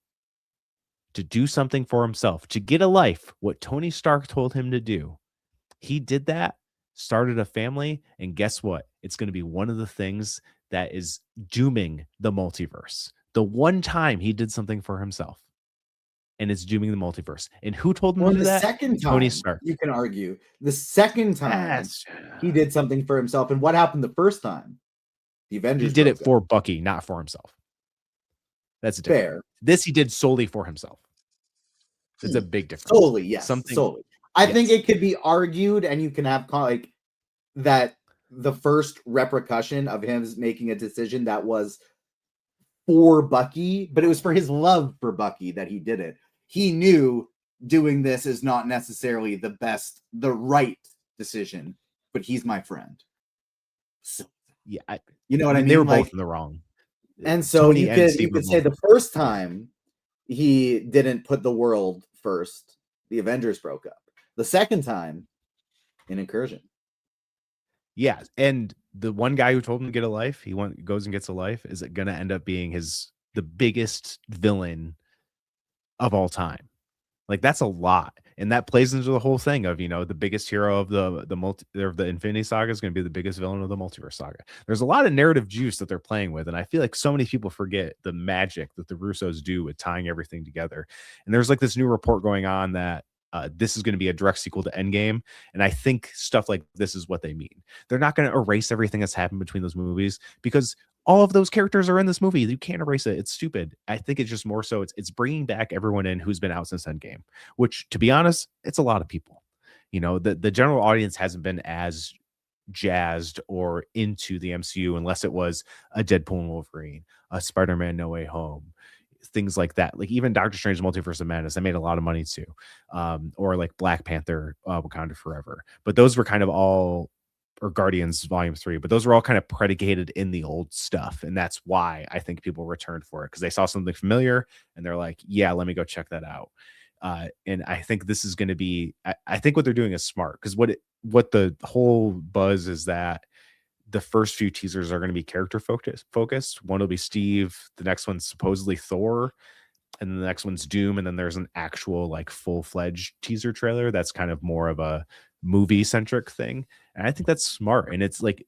to do something for himself, to get a life, what Tony Stark told him to do, he did that, started a family, and guess what? It's going to be one of the things that is dooming the multiverse. The one time he did something for himself, and it's dooming the multiverse. And who told him to do that?
Second time,
Tony Stark.
You can argue the second time he did something for himself. And what happened the first time? The Avengers.
He did it for Bucky, not for himself. That's a difference. Fair. This he did solely for himself. It's a big difference.
Solely, yes. Solely. I think it could be argued, and you can have like that the first repercussion of him making a decision that was for Bucky, but it was for his love for Bucky that he did it. He knew doing this is not necessarily the right decision, but he's my friend. So,
yeah,
you know what I mean?
They were both in the wrong.
And so you could say the first time he didn't put the world first, the Avengers broke up. The second time, an incursion.
Yeah, and the one guy who told him to get a life, goes and gets a life, is it going to end up being the biggest villain of all time? Like, that's a lot, and that plays into the whole thing of, the biggest hero of the Infinity Saga is going to be the biggest villain of the Multiverse Saga. There's a lot of narrative juice that they're playing with, and I feel like so many people forget the magic that the Russos do with tying everything together. And there's like this new report going on that this is going to be a direct sequel to Endgame. And I think stuff like this is what they mean. They're not going to erase everything that's happened between those movies because all of those characters are in this movie. You can't erase it. It's stupid. I think it's just more so it's bringing back everyone in who's been out since Endgame, which, to be honest, it's a lot of people. You know, the general audience hasn't been as jazzed or into the MCU unless it was a Deadpool and Wolverine, a Spider-Man No Way Home, things like that. Like even Doctor Strange Multiverse of Madness, that made a lot of money too. Or like Black Panther, Wakanda Forever. But those were kind of all, or Guardians Volume 3, but those were all kind of predicated in the old stuff. And that's why I think people returned for it, because they saw something familiar and they're like, yeah, let me go check that out. And I think this is going to be, I think what they're doing is smart, because what the whole buzz is that the first few teasers are going to be character focused. One will be Steve, the next one's supposedly Thor, and then the next one's Doom, and then there's an actual like full-fledged teaser trailer that's kind of more of a movie-centric thing. And I think that's smart. And it's like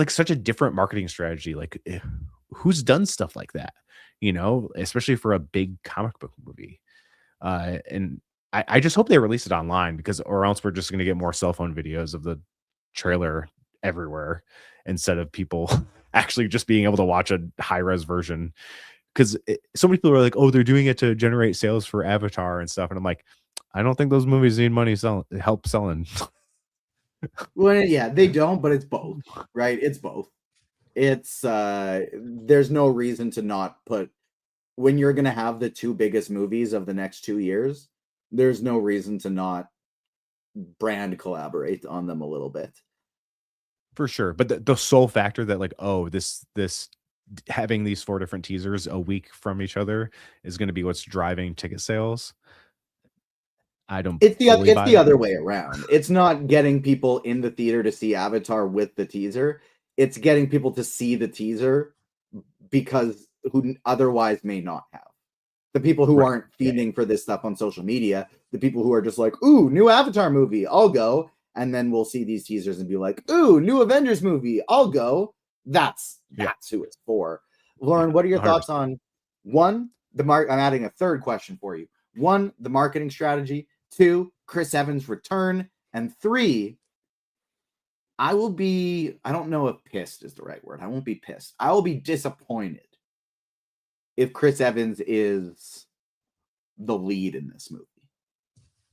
such a different marketing strategy. Like, who's done stuff like that? You know, especially for a big comic book movie. And I just hope they release it online, because or else we're just going to get more cell phone videos of the trailer everywhere instead of people actually just being able to watch a high-res version. Because so many people are like, oh, they're doing it to generate sales for Avatar and stuff. And I'm like, I don't think those movies need money help selling.
Well, yeah, they don't, but it's both, right? It's both. It's there's no reason to not put, when you're going to have the two biggest movies of the next 2 years, there's no reason to not brand collaborate on them a little bit.
For sure. But the sole factor that like, oh, this having these 4 different teasers a week from each other is going to be what's driving ticket sales. I don't.
It's the other way around. It's not getting people in the theater to see Avatar with the teaser. It's getting people to see the teaser because who otherwise may not have. The people who aren't feeding for this stuff on social media, the people who are just like, ooh, new Avatar movie, I'll go. And then we'll see these teasers and be like, ooh, new Avengers movie, I'll go. That's who it's for. Lauren, what are your 100%. Thoughts on, one, I'm adding a third question for you. 1, the marketing strategy. 2, Chris Evans' return. And 3, I don't know if pissed is the right word. I won't be pissed. I will be disappointed if Chris Evans is the lead in this movie.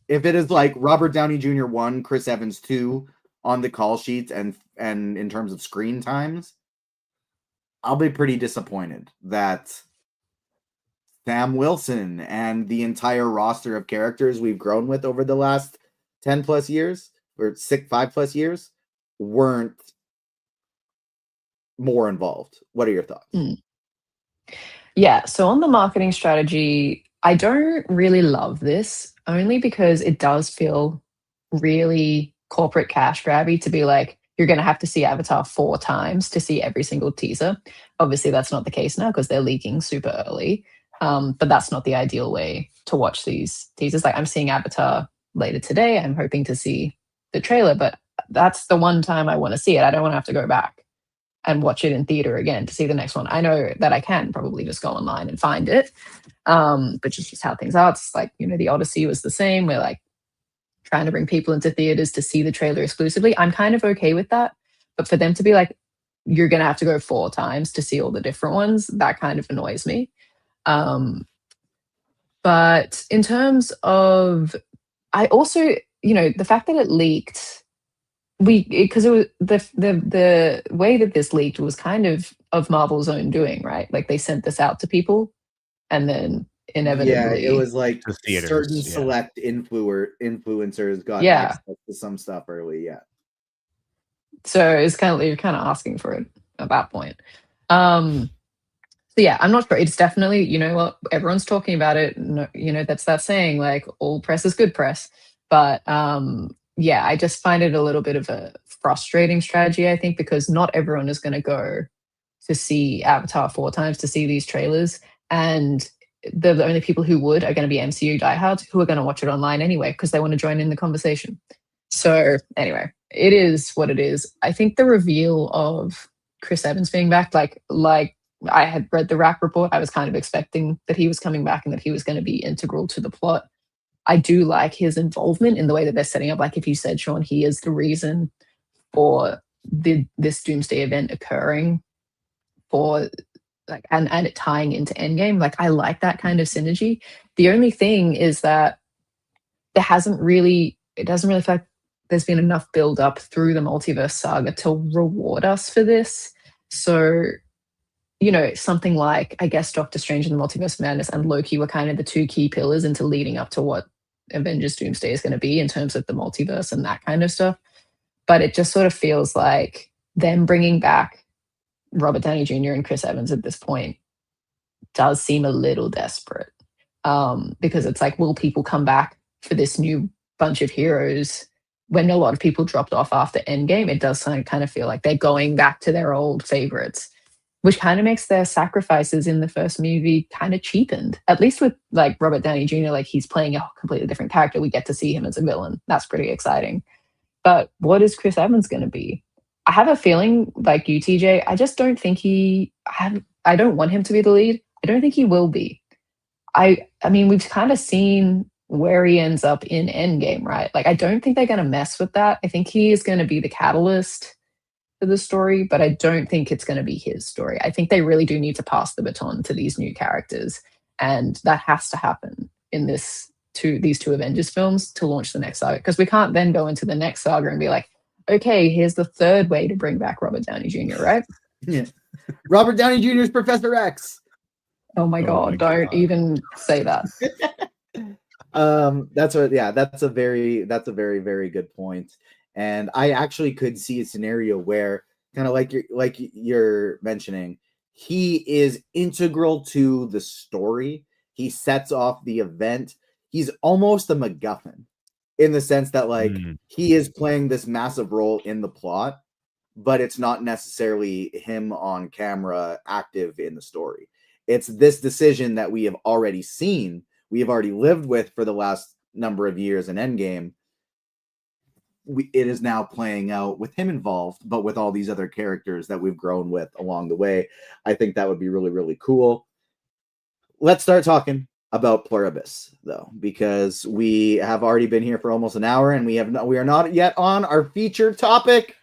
If it is like Robert Downey Jr. 1, Chris Evans 2 on the call sheets and in terms of screen times, I'll be pretty disappointed that Sam Wilson and the entire roster of characters we've grown with over the last 10 plus years, or 5 plus years, weren't more involved. What are your thoughts?
Yeah, so on the marketing strategy, I don't really love this, only because it does feel really corporate cash grabby to be like, you're going to have to see Avatar 4 times to see every single teaser. Obviously, that's not the case now because they're leaking super early. But that's not the ideal way to watch these teasers. Like, I'm seeing Avatar later today. I'm hoping to see the trailer, but that's the one time I want to see it. I don't want to have to go back and watch it in theater again to see the next one. I know that I can probably just go online and find it. But just how things are. It's like, you know, the Odyssey was the same. We're like trying to bring people into theaters to see the trailer exclusively. I'm kind of okay with that. But for them to be like, you're going to have to go 4 times to see all the different ones, that kind of annoys me. But in terms of, I also, you know, the fact that it leaked, because it was the way that this leaked was kind of Marvel's own doing, right? Like they sent this out to people, and then inevitably,
it was like certain select influencers got access to some stuff early,
So it's kind of, you're kind of asking for it at that point. So yeah, I'm not sure. It's definitely, you know what, everyone's talking about it. You know, that's that saying, like, all press is good press. But yeah, I just find it a little bit of a frustrating strategy, I think, because not everyone is going to go to see Avatar 4 times to see these trailers. And the only people who would are going to be MCU diehards who are going to watch it online anyway because they want to join in the conversation. So anyway, it is what it is. I think the reveal of Chris Evans being back, like I had read the rap report, I was kind of expecting that he was coming back and that he was going to be integral to the plot. I do like his involvement in the way that they're setting up. Like if you said, Sean, he is the reason for this Doomsday event occurring, for like and it tying into Endgame. Like I like that kind of synergy. The only thing is that it doesn't really feel like there's been enough build up through the multiverse saga to reward us for this. So, you know, something like, I guess, Doctor Strange and the Multiverse of Madness and Loki were kind of the two key pillars into leading up to what Avengers Doomsday is going to be in terms of the multiverse and that kind of stuff. But it just sort of feels like them bringing back Robert Downey Jr. and Chris Evans at this point does seem a little desperate, because it's like, will people come back for this new bunch of heroes when a lot of people dropped off after Endgame? It does kind of feel like they're going back to their old favorites, which kind of makes their sacrifices in the first movie kind of cheapened. At least with like Robert Downey Jr., like he's playing a completely different character. We get to see him as a villain. That's pretty exciting. But what is Chris Evans going to be? I have a feeling, like you, TJ, I just don't think I don't want him to be the lead. I don't think he will be. I mean, we've kind of seen where he ends up in Endgame, right? Like, I don't think they're going to mess with that. I think he is going to be the catalyst for the story, but I don't think it's going to be his story. I think they really do need to pass the baton to these new characters, and that has to happen in these two Avengers films to launch the next saga, because we can't then go into the next saga and be like, okay, here's the third way to bring back Robert Downey Jr., right?
Yeah. Robert Downey Jr. is Professor X.
Oh my God, don't even say that.
That's a very, very good point. And I actually could see a scenario where, kind of like you're mentioning, he is integral to the story. He sets off the event. He's almost a MacGuffin in the sense that he is playing this massive role in the plot, but it's not necessarily him on camera active in the story. It's this decision that we have already seen, we have already lived with for the last number of years in Endgame. It is now playing out with him involved, but with all these other characters that we've grown with along the way. I think that would be really, really cool. Let's start talking about Pluribus, though, because we have already been here for almost an hour, and we are not yet on our featured topic.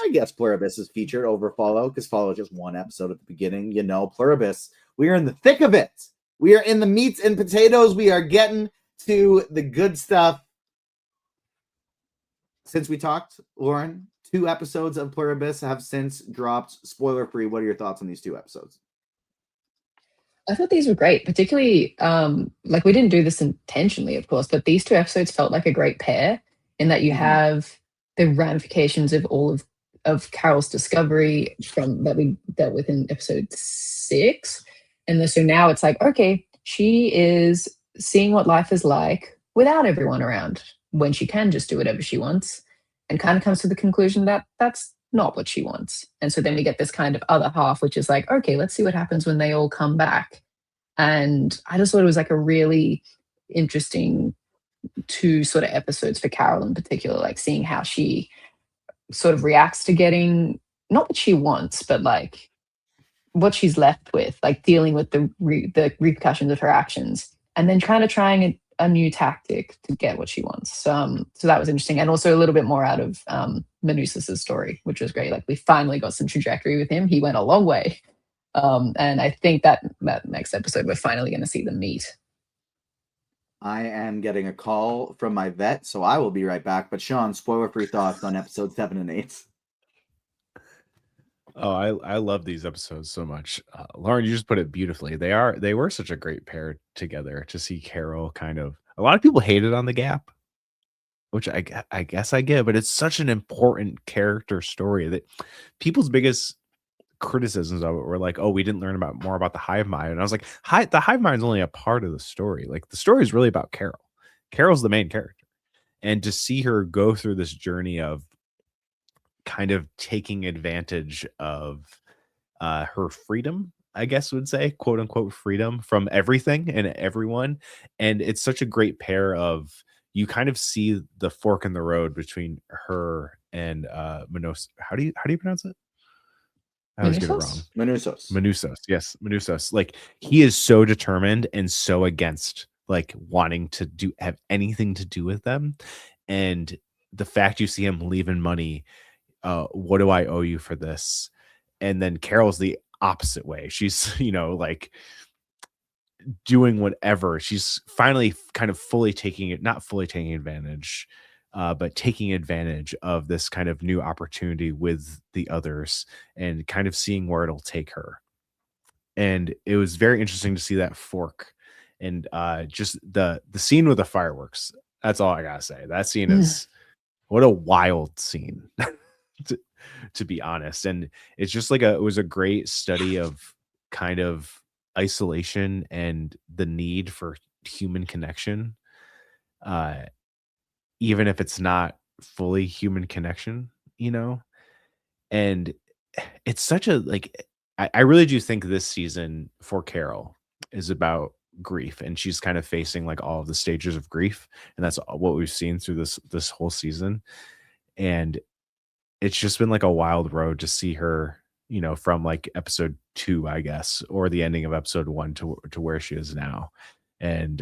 I guess Pluribus is featured over Follow, because Follow just one episode at the beginning. You know, Pluribus, we are in the thick of it. We are in the meats and potatoes. We are getting to the good stuff. Since we talked, Lauren, 2 episodes of Pluribus have since dropped. Spoiler-free, what are your thoughts on these 2 episodes?
I thought these were great, particularly, like we didn't do this intentionally, of course, but these 2 episodes felt like a great pair in that you have the ramifications of all of Carol's discovery from that we dealt with in episode 6. And so now it's like, okay, she is seeing what life is like without everyone around, when she can just do whatever she wants, and kind of comes to the conclusion that that's not what she wants. And so then we get this kind of other half, which is like, okay, let's see what happens when they all come back. And I just thought it was like a really interesting 2 sort of episodes for Carol in particular, like seeing how she sort of reacts to getting not what she wants, but like what she's left with, like dealing with the repercussions of her actions, and then kind of trying a new tactic to get what she wants. So that was interesting, and also a little bit more out of Manousos' story, which was great. Like we finally got some trajectory with him. He went a long way, and I think that next episode we're finally going to see them meet.
I am getting a call from my vet, so I will be right back. But Sean, spoiler-free thoughts on episode 7 and 8.
Oh, I love these episodes so much. Lauren, you just put it beautifully. They were such a great pair together. To see Carol kind of, a lot of people hated on the gap, which I guess I get, but it's such an important character story that people's biggest criticisms of it were like, oh, we didn't learn more about the hive mind. And I was like, the hive mind is only a part of the story. Like the story is really about Carol. Carol's the main character. And to see her go through this journey of kind of taking advantage of her freedom, I guess would say, quote unquote, freedom from everything and everyone. And it's such a great pair of, you kind of see the fork in the road between her and Manousos. How do you pronounce it? I always get it wrong.
Manousos.
Yes, Manousos. Like he is so determined and so against like wanting to have anything to do with them. And the fact you see him leaving money, what do I owe you for this? And then Carol's the opposite way. She's, like doing whatever. She's finally kind of not fully taking advantage, but taking advantage of this kind of new opportunity with the others and kind of seeing where it'll take her. And it was very interesting to see that fork and just the scene with the fireworks. That's all I gotta say. That scene is what a wild scene, to be honest. And it's just like it was a great study of kind of isolation and the need for human connection, even if it's not fully human connection, and it's such a I really do think this season for Carol is about grief, and she's kind of facing like all of the stages of grief, and that's what we've seen through this whole season. And it's just been like a wild road to see her, from like episode 2, I guess, or the ending of episode 1 to where she is now. And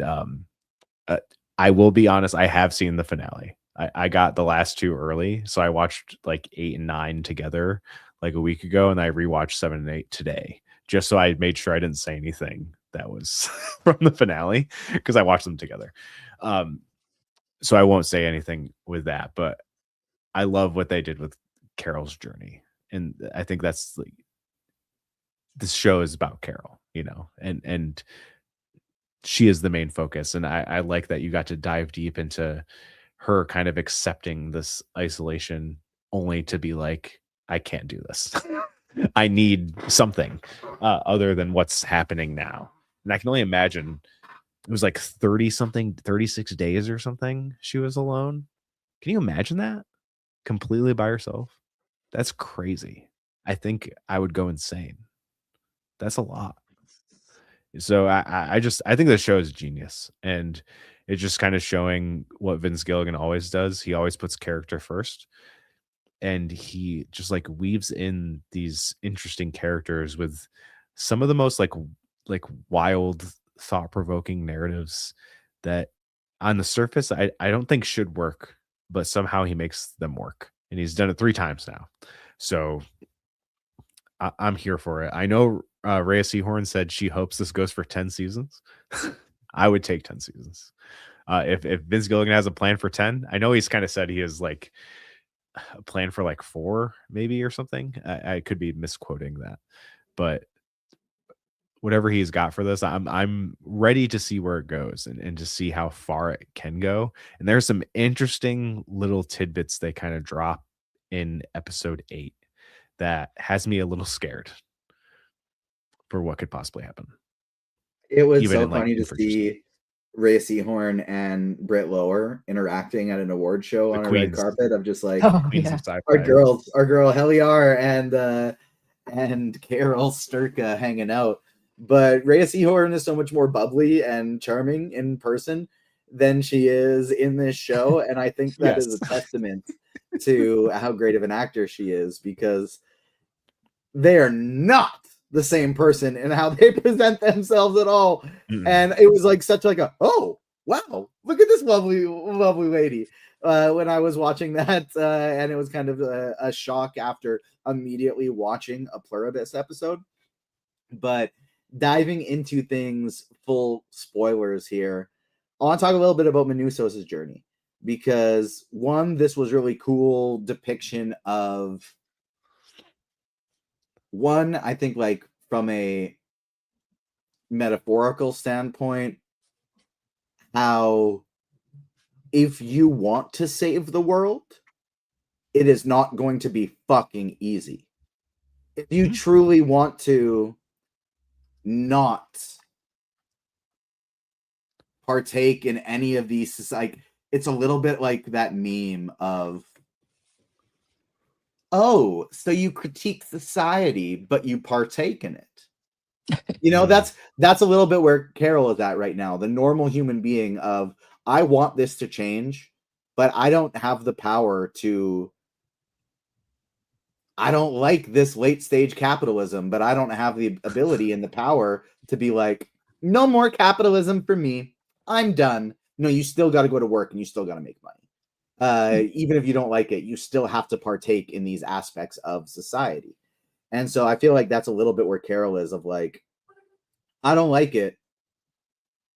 I will be honest, I have seen the finale. I got the last 2 early, so I watched like 8 and 9 together like a week ago, and I rewatched 7 and 8 today, just so I made sure I didn't say anything that was from the finale, because I watched them together. So I won't say anything with that, but I love what they did with Carol's journey. And I think that's like, this show is about Carol, and she is the main focus. And I like that you got to dive deep into her kind of accepting this isolation only to be like, I can't do this. I need something other than what's happening now. And I can only imagine it was like 36 days or something she was alone. Can you imagine that? Completely by herself? That's crazy. I think I would go insane. That's a lot. So I think the show is genius, and it's just kind of showing what Vince Gilligan always does. He always puts character first, and he just like weaves in these interesting characters with some of the most like wild, thought-provoking narratives that on the surface I don't think should work, but somehow he makes them work, and he's done it 3 times now. So I'm here for it. I know Rhea Seahorn said she hopes this goes for 10 seasons. I would take 10 seasons. If Vince Gilligan has a plan for 10, I know he's kind of said he has like a plan for like 4 maybe or something. I could be misquoting that, but whatever he's got for this, I'm ready to see where it goes and to see how far it can go. And there's some interesting little tidbits they kind of drop in episode 8 that has me a little scared for what could possibly happen.
It was
Even
so
in, like,
funny to see Rhea Seahorn and Britt Lower interacting at an award show
The
on a red
queens.
carpet. I'm just like,
Queens
yeah.
of sci-fi.
our girl Heliar and Carol Sturka hanging out. But Rhea Seahorn is so much more bubbly and charming in person than she is in this show, and I think that is a testament to how great of an actor she is, because they are not the same person in how they present themselves at all. And it was like such like a, oh wow, look at this lovely lady when I was watching that, and it was kind of a shock after immediately watching a Pluribus episode. But diving into things, full spoilers here, I want to talk a little bit about Manousos' journey, because one, this was really cool depiction of one, I think, like from a metaphorical standpoint, how if you want to save the world, it is not going to be fucking easy. If you truly want to not partake in any of these, like, it's a little bit like that meme of, oh, so you critique society, but you partake in it. That's a little bit where Carol is at right now. The normal human being of, I want this to change, but I don't have the power to. I don't like this late stage capitalism, but I don't have the ability and the power to be like, no more capitalism for me. I'm done. No, you still got to go to work and you still got to make money. Even if you don't like it, you still have to partake in these aspects of society. And so I feel like that's a little bit where Carol is of like, I don't like it,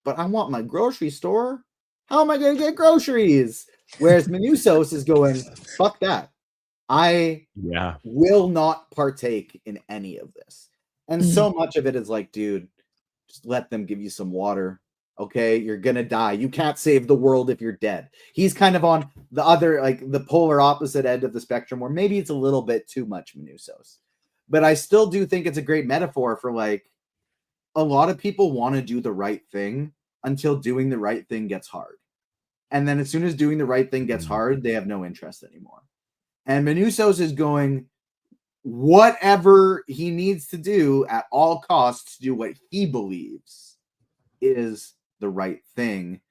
but I want my grocery store. How am I going to get groceries? Whereas Manousos is going, fuck that. I will not partake in any of this. And so much of it is like, dude, just let them give you some water. Okay, you're gonna die. You can't save the world if you're dead. He's kind of on the other, like the polar opposite end of the spectrum, where maybe it's a little bit too much Manousos. But I still do think it's a great metaphor for like a lot of people want to do the right thing until doing the right thing gets hard. And then as soon as doing the right thing gets hard, they have no interest anymore. And Manousos is going whatever he needs to do at all costs to do what he believes is the right thing.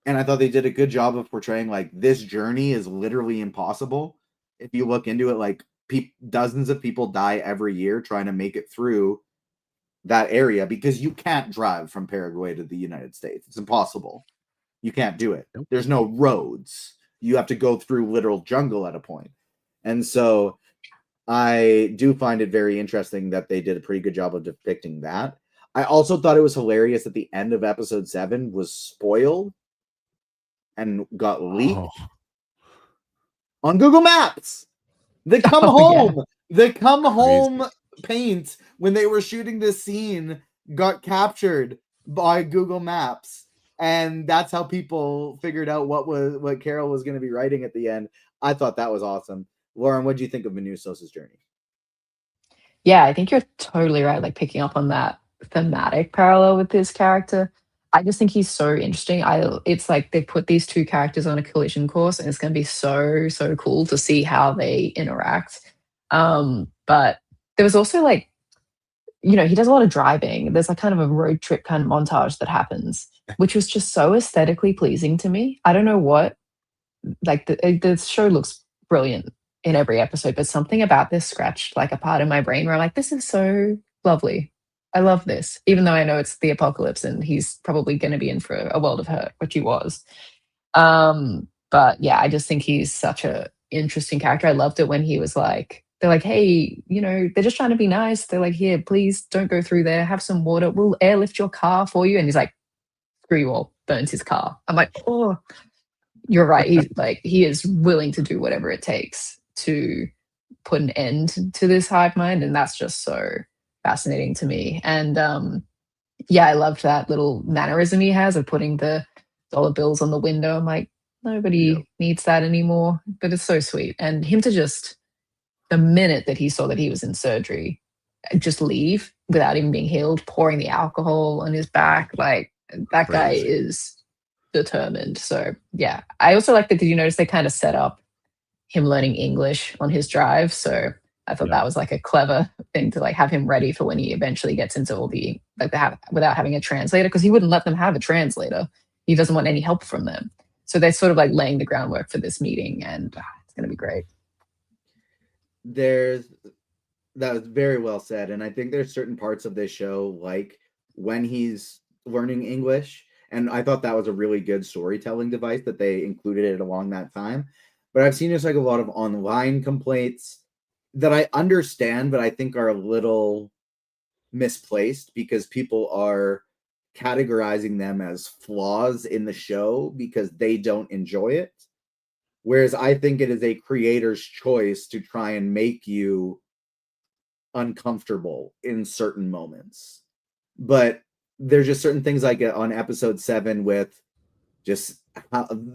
And I thought they did a good job of portraying like this journey is literally impossible. If you look into it, like dozens of people die every year trying to make it through that area because you can't drive from Paraguay to the United States. It's impossible. You can't do it. There's no roads. You have to go through literal jungle at a point. And so I do find it very interesting that they did a pretty good job of depicting that. I also thought it was hilarious that the end of episode 7 was spoiled and got leaked on Google Maps. The come home, the come home paint when they were shooting this scene got captured by Google Maps. And that's how people figured out what Carol was going to be writing at the end. I thought that was awesome. Lauren, what do you think of Manousos' journey?
Yeah, I think you're totally right, like picking up on that thematic parallel with this character. I just think he's so interesting. It's like they put these two characters on a collision course, and it's going to be so cool to see how they interact. But there was also like, you know, he does a lot of driving. There's like kind of a road trip kind of montage that happens, which was just so aesthetically pleasing to me. I don't know what, like the show looks brilliant in every episode, but something about this scratched like a part of my brain where I'm like, this is so lovely. I love this, even though I know it's the apocalypse and he's probably going to be in for a world of hurt, which he was. But yeah, I just think he's such a interesting character. I loved it when he was like, they're like, hey, you know, they're just trying to be nice. They're like, here, please don't go through there. Have some water. We'll airlift your car for you. And he's like, screw you all, burns his car. I'm like, oh, you're right. He's like, he is willing to do whatever it takes to put an end to this hive mind. And that's just so fascinating to me. And yeah, I loved that little mannerism he has of putting the dollar bills on the window. I'm like, nobody needs that anymore, but it's so sweet. And him to just, the minute that he saw that he was in surgery, just leave without even being healed, pouring the alcohol on his back, like that guy is determined. So yeah, I also like that. Did you notice they kind of set up him learning English on his drive? So I thought that was like a clever thing to like have him ready for when he eventually gets into all the like without having a translator, because he wouldn't let them have a translator. He doesn't want any help from them. So they're sort of like laying the groundwork for this meeting, and it's going to be great.
That was very well said, and I think there's certain parts of this show, like when he's learning English, and I thought that was a really good storytelling device that they included it along that time. But I've seen just like a lot of online complaints that I understand, but I think are a little misplaced because people are categorizing them as flaws in the show because they don't enjoy it. Whereas I think it is a creator's choice to try and make you uncomfortable in certain moments. But there's just certain things like on episode 7 with just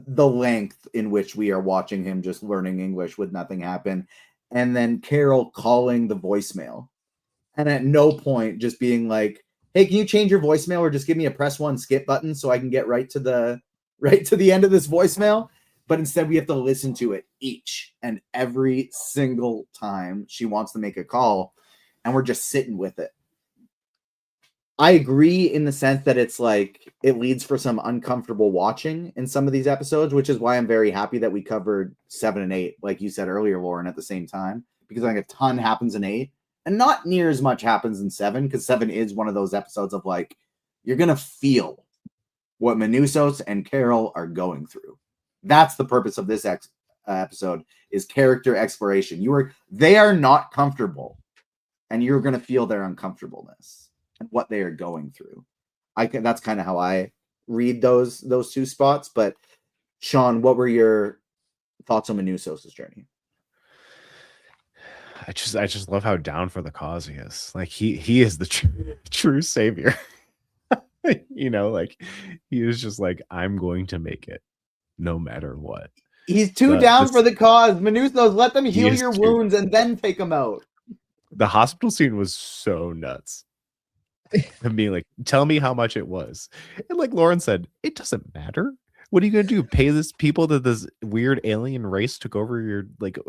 the length in which we are watching him just learning English with nothing happen. And then Carol calling the voicemail. And at no point just being like, hey, can you change your voicemail or just give me a press 1 skip button so I can get right to the end of this voicemail? But instead we have to listen to it each and every single time she wants to make a call, and we're just sitting with it. I agree in the sense that it's like it leads for some uncomfortable watching in some of these episodes, which is why I'm very happy that we covered 7 and 8, like you said earlier, Lauren, at the same time, because I think a ton happens in 8 and not near as much happens in 7, because 7 is one of those episodes of like, you're going to feel what Manousos and Caul are going through. That's the purpose of this episode, is character exploration. They are not comfortable, and you're going to feel their uncomfortableness and what they are going through. That's kind of how I read those two spots. But Sean, what were your thoughts on Manousos' journey?
I just love how down for the cause he is. Like he is the true savior. You know, like he is just like, I'm going to make it no matter what.
He's down for the cause. Manousos, let them heal your wounds and then take them out.
The hospital scene was so nuts. And being like, tell me how much it was. And like Lauren said, it doesn't matter. What are you going to do? Pay this people that this weird alien race took over your, like,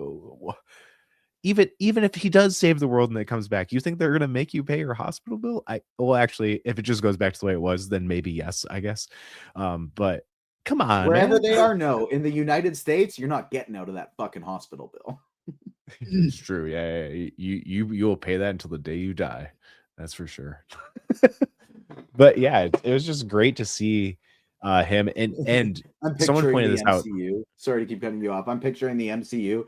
even if he does save the world and it comes back, you think they're going to make you pay your hospital bill? Well, actually, if it just goes back to the way it was, then maybe yes, I guess. But come on,
wherever
man.
they are, no. In the United States, you're not getting out of that fucking hospital bill.
It's true. Yeah. You will pay that until the day you die. That's for sure. But yeah, it was just great to see him and someone pointed this out.
Sorry to keep cutting you off. I'm picturing the MCU.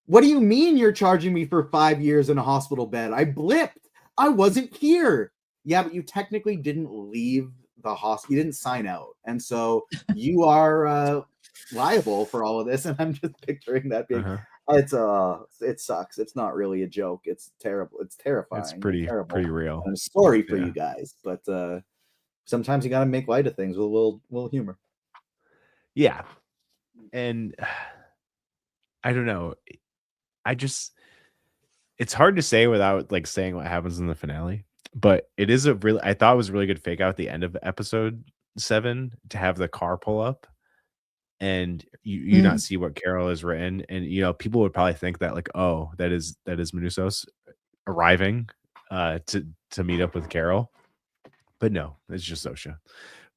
What do you mean you're charging me for 5 years in a hospital bed? I blipped. I wasn't here. Yeah, but you technically didn't leave the hospital. You didn't sign out. And so you are liable for all of this. And I'm just picturing that being, it sucks. It's not really a joke. It's terrible. It's terrifying.
It's pretty real.
I'm sorry for you guys, but sometimes you got to make light of things with a little humor.
Yeah. And I don't know. It's hard to say without like saying what happens in the finale, but it is I thought it was a really good fake out at the end of episode 7 to have the car pull up and you not see what Caul has written. And, you know, people would probably think that like, oh, that is Manousos arriving to meet up with Caul. But no, it's just Osha,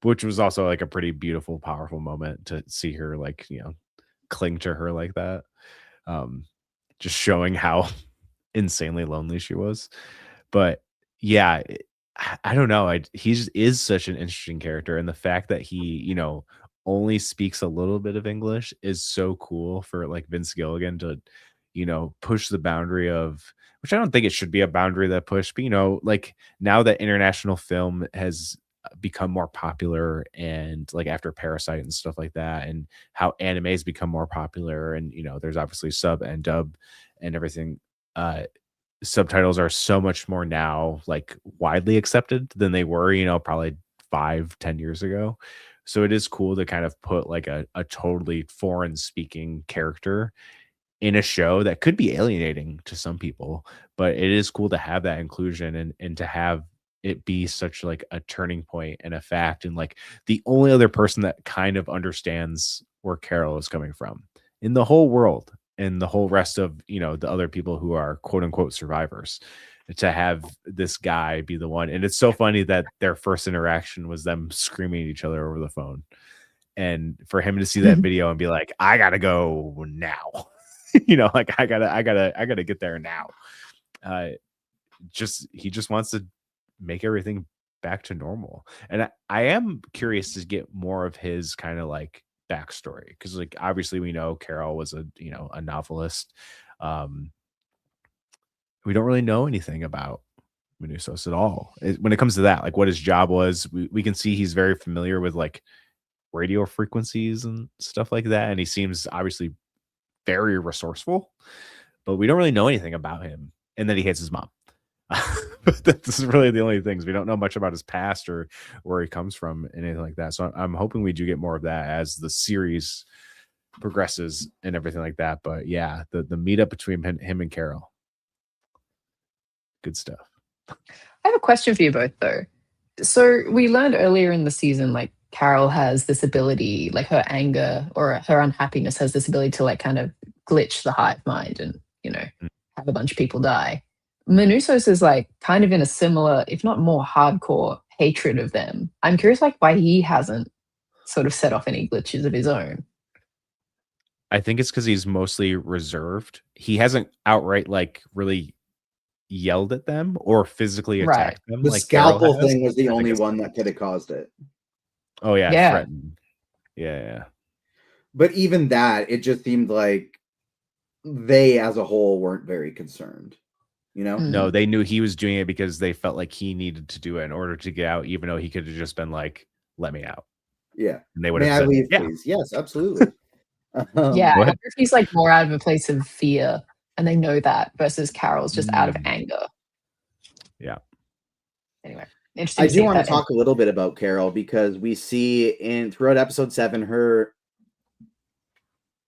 which was also like a pretty beautiful, powerful moment to see her like, you know, cling to her like that. Just showing how insanely lonely she was. But yeah, I don't know. He is such an interesting character. And the fact that he, you know, only speaks a little bit of English is so cool for like Vince Gilligan to, you know, push the boundary of, which I don't think it should be a boundary that push, but you know, like now that international film has become more popular and like after Parasite and stuff like that, and how animes become more popular, and you know there's obviously sub and dub and everything, subtitles are so much more now like widely accepted than they were, you know, probably 5-10 years ago. So it is cool to kind of put like a totally foreign speaking character in a show that could be alienating to some people, but it is cool to have that inclusion and to have it be such like a turning point and a fact, and like the only other person that kind of understands where Caul is coming from in the whole world and the whole rest of, you know, the other people who are quote unquote survivors, to have this guy be the one. And it's so funny that their first interaction was them screaming at each other over the phone, and for him to see that video and be like, I gotta go now. You know, like I gotta get there now. He just wants to make everything back to normal. And I am curious to get more of his kind of like backstory, because like obviously we know Caul was a novelist. We don't really know anything about Manousos at all when it comes to that, like what his job was. We can see he's very familiar with like radio frequencies and stuff like that, and he seems obviously very resourceful, but we don't really know anything about him, and then he hates his mom. But that's really the only things. We don't know much about his past or where he comes from, anything like that. So I'm hoping we do get more of that as the series progresses and everything like that. But yeah, the meetup between him and Caul, good stuff.
I have a question for you both though. So we learned earlier in the season, like Caul has this ability, like her anger or her unhappiness has this ability to like kind of glitch the hive mind and, you know, have a bunch of people die. Manousos is like kind of in a similar, if not more hardcore hatred of them. I'm curious like why he hasn't sort of set off any glitches of his own.
I think it's because he's mostly reserved. He hasn't outright like really yelled at them or physically attacked them.
The
like
scalpel thing was the only one that could have caused it.
Oh yeah,
Yeah.
threatened. Yeah.
But even that, it just seemed like they as a whole weren't very concerned. You know?
No, they knew he was doing it because they felt like he needed to do it in order to get out, even though he could have just been like, "Let me out."
Yeah.
And they would
May
have
I
said,
leave,
"Yeah,
please? Yes, absolutely.
Yeah,
go
I
ahead."
wonder if he's like more out of a place of fear and they know that versus Carol's just out of anger.
Yeah.
Anyway, interesting
I
to
do
see
want to
that.
talk a little bit about Carol because we see throughout episode 7 her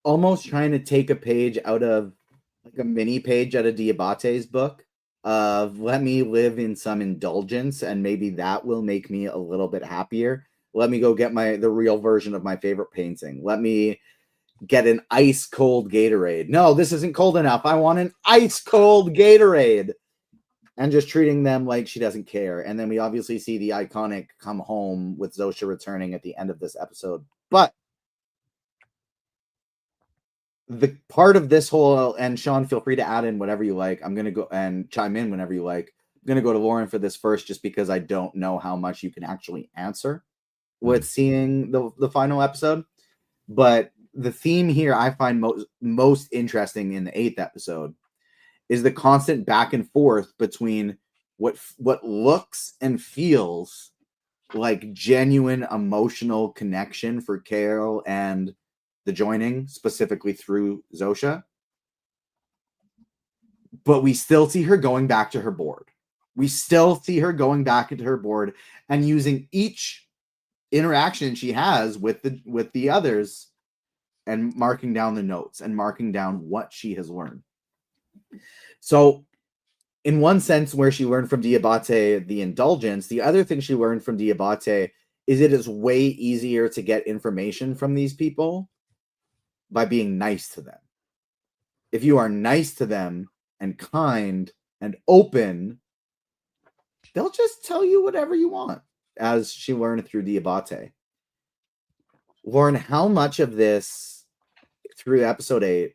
almost trying to take a page out of like a mini page out of Diabate's book of let me live in some indulgence and maybe that will make me a little bit happier. Let me go get the real version of my favorite painting. Let me get an ice cold Gatorade. No, this isn't cold enough. I want an ice cold Gatorade. And just treating them like she doesn't care. And then we obviously see the iconic come home with Zosha returning at the end of this episode. But the part of this whole, and Sean, feel free to add in whatever you like. I'm going to go and chime in whenever you like. I'm going to go to Lauren for this first, just because I don't know how much you can actually answer with seeing the final episode. But the theme here I find most interesting in the 8th episode is the constant back and forth between what looks and feels like genuine emotional connection for Carol and the joining, specifically through Zosha. But we still see her going back to her board. We still see her going back into her board and using each interaction she has with the others and marking down the notes and marking down what she has learned. So in one sense, where she learned from Diabate the indulgence, the other thing she learned from Diabate is it is way easier to get information from these people by being nice to them. If you are nice to them and kind and open, they'll just tell you whatever you want, as she learned through Diabate. Lauren, how much of this through episode 8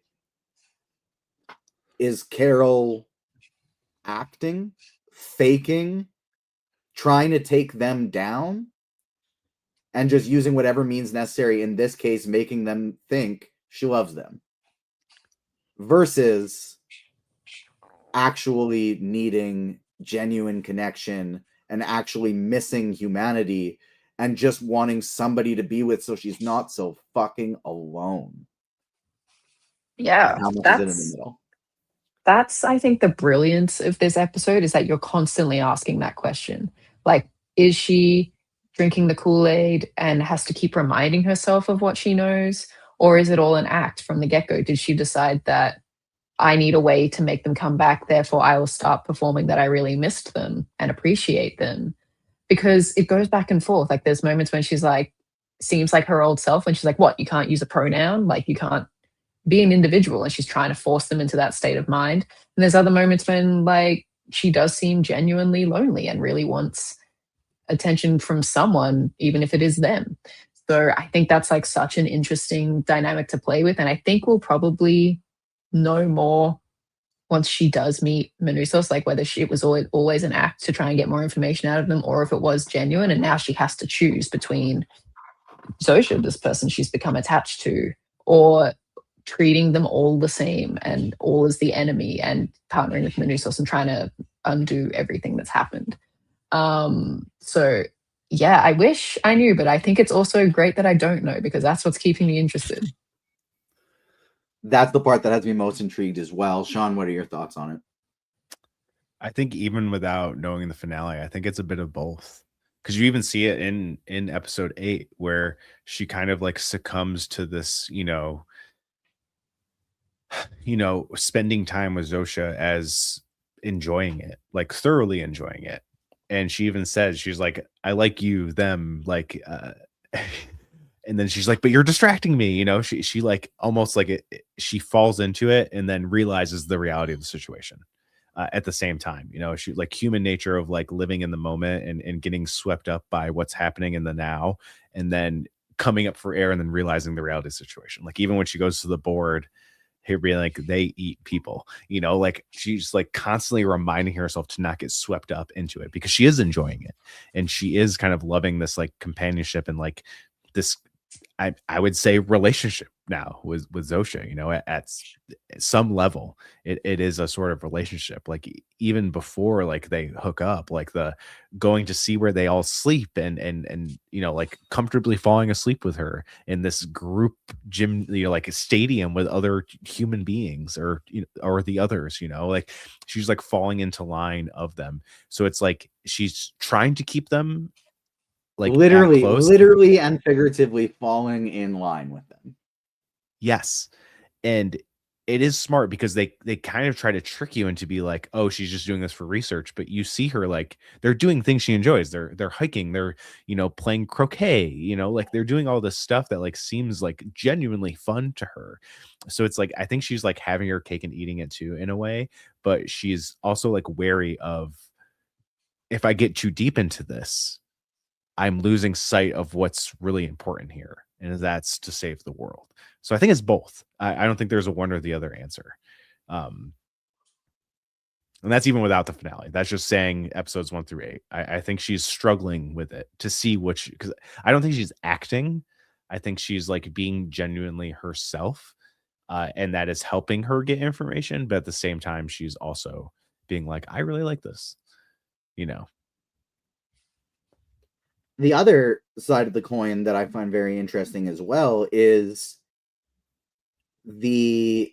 is Carol acting, faking, trying to take them down, and just using whatever means necessary, in this case, making them think she loves them, versus actually needing genuine connection and actually missing humanity and just wanting somebody to be with so she's not so fucking alone?
Yeah,
How much is it in the middle?
that's I think the brilliance of this episode is that you're constantly asking that question. Like, is she drinking the Kool-Aid and has to keep reminding herself of what she knows? Or is it all an act from the get-go? Did she decide that I need a way to make them come back, therefore I will start performing that I really missed them and appreciate them? Because it goes back and forth. Like, there's moments when she's like, seems like her old self, when she's like, what, you can't use a pronoun? Like, you can't be an individual, and she's trying to force them into that state of mind. And there's other moments when like she does seem genuinely lonely and really wants attention from someone, even if it is them. So I think that's like such an interesting dynamic to play with. And I think we'll probably know more once she does meet Manousos, like whether it was always an act to try and get more information out of them, or if it was genuine and now she has to choose between Zosha, this person she's become attached to, or treating them all the same and all as the enemy and partnering with Manousos and trying to undo everything that's happened. So yeah, I wish I knew, but I think it's also great that I don't know, because that's what's keeping me interested.
That's the part that has me most intrigued as well. Sean, what are your thoughts on it?
I think even without knowing the finale, I think it's a bit of both. Because you even see it in episode 8 where she kind of like succumbs to this, spending time with Zosha as enjoying it, like thoroughly enjoying it. And she even says, she's like, I like you, them, like, and then she's like, but you're distracting me. She like almost like she falls into it and then realizes the reality of the situation at the same time. She like human nature of like living in the moment and getting swept up by what's happening in the now, and then coming up for air and then realizing the reality of the situation. Like even when she goes to the board here being like, they eat people, you know, like she's like constantly reminding herself to not get swept up into it because she is enjoying it. And she is kind of loving this like companionship and like this, I would say, relationship now with Zosha, you know, at some level, it is a sort of relationship. Like even before like they hook up, like the going to see where they all sleep and you know, like comfortably falling asleep with her in this group gym, you know, like a stadium with other human beings or you know, or the others, you know, like she's like falling into line of them. So it's like she's trying to keep them like at close.
literally and figuratively falling in line with them.
Yes. And it is smart because they kind of try to trick you into be like, oh, she's just doing this for research. But you see her like they're doing things she enjoys. They're hiking, they're, you know, playing croquet, you know, like they're doing all this stuff that like seems like genuinely fun to her. So it's like I think she's like having her cake and eating it too in a way, but she's also like wary of if I get too deep into this, I'm losing sight of what's really important here, and that's to save the world. So I think it's both. I don't think there's a one or the other answer. And that's even without the finale. That's just saying episodes 1 through 8. I think she's struggling with it to see which, because I don't think she's acting. I think she's like being genuinely herself. And that is helping her get information. But at the same time, she's also being like, I really like this, you know.
The other side of the coin that I find very interesting as well is the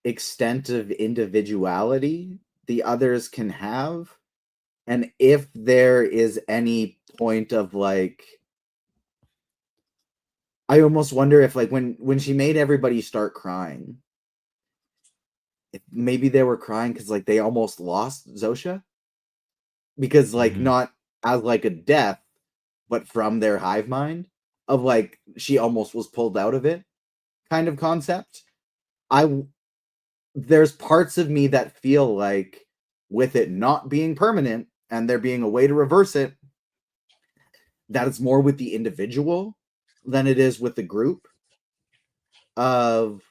extent of individuality the others can have, and if there is any point of like, I almost wonder if like when she made everybody start crying, if maybe they were crying because like they almost lost Zosha, because like not as like a death, but from their hive mind of like she almost was pulled out of it kind of concept. There's parts of me that feel like with it not being permanent and there being a way to reverse it, that it's more with the individual than it is with the group of,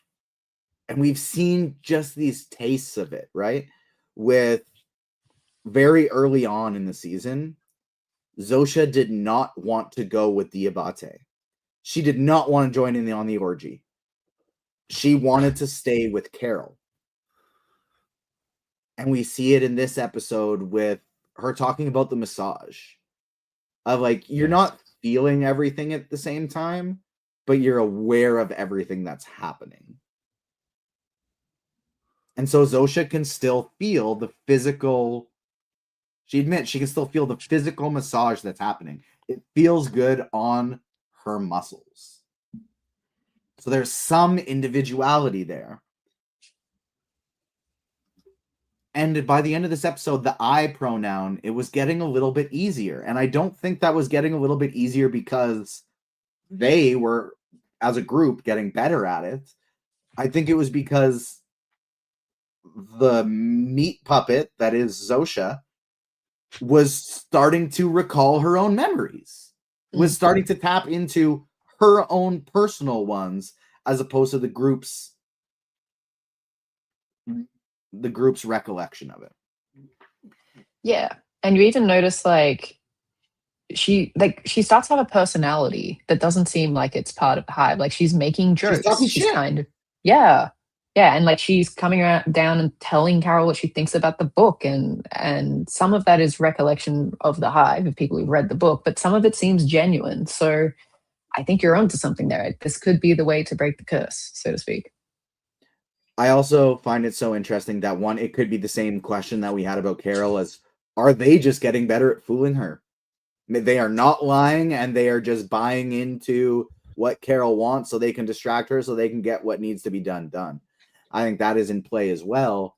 and we've seen just these tastes of it, right? With very early on in the season, Zosha did not want to go with the Abate. She did not want to join in on the orgy. She wanted to stay with Carol. And we see it in this episode with her talking about the massage. Of like, you're not feeling everything at the same time, but you're aware of everything that's happening. And so Zosha can still feel the physical, she admits she can still feel the physical massage that's happening. It feels good on her muscles. So there's some individuality there. And by the end of this episode, the I pronoun, it was getting a little bit easier. And I don't think that was getting a little bit easier because they were, as a group, getting better at it. I think it was because the meat puppet, that is Zosha, was starting to recall her own memories, was starting to tap into her own personal ones as opposed to the group's recollection of it.
Yeah. And you even notice like she starts to have a personality that doesn't seem like it's part of the hive. Like she's making jokes.
She's talking shit.
Kind of, yeah. Yeah. And like she's coming down and telling Carol what she thinks about the book. And some of that is recollection of the hive of people who've read the book, but some of it seems genuine. So I think you're onto something there. This could be the way to break the curse, so to speak.
I also find it so interesting that one, it could be the same question that we had about Carol as, are they just getting better at fooling her? They are not lying and they are just buying into what Carol wants so they can distract her so they can get what needs to be done. I think that is in play as well.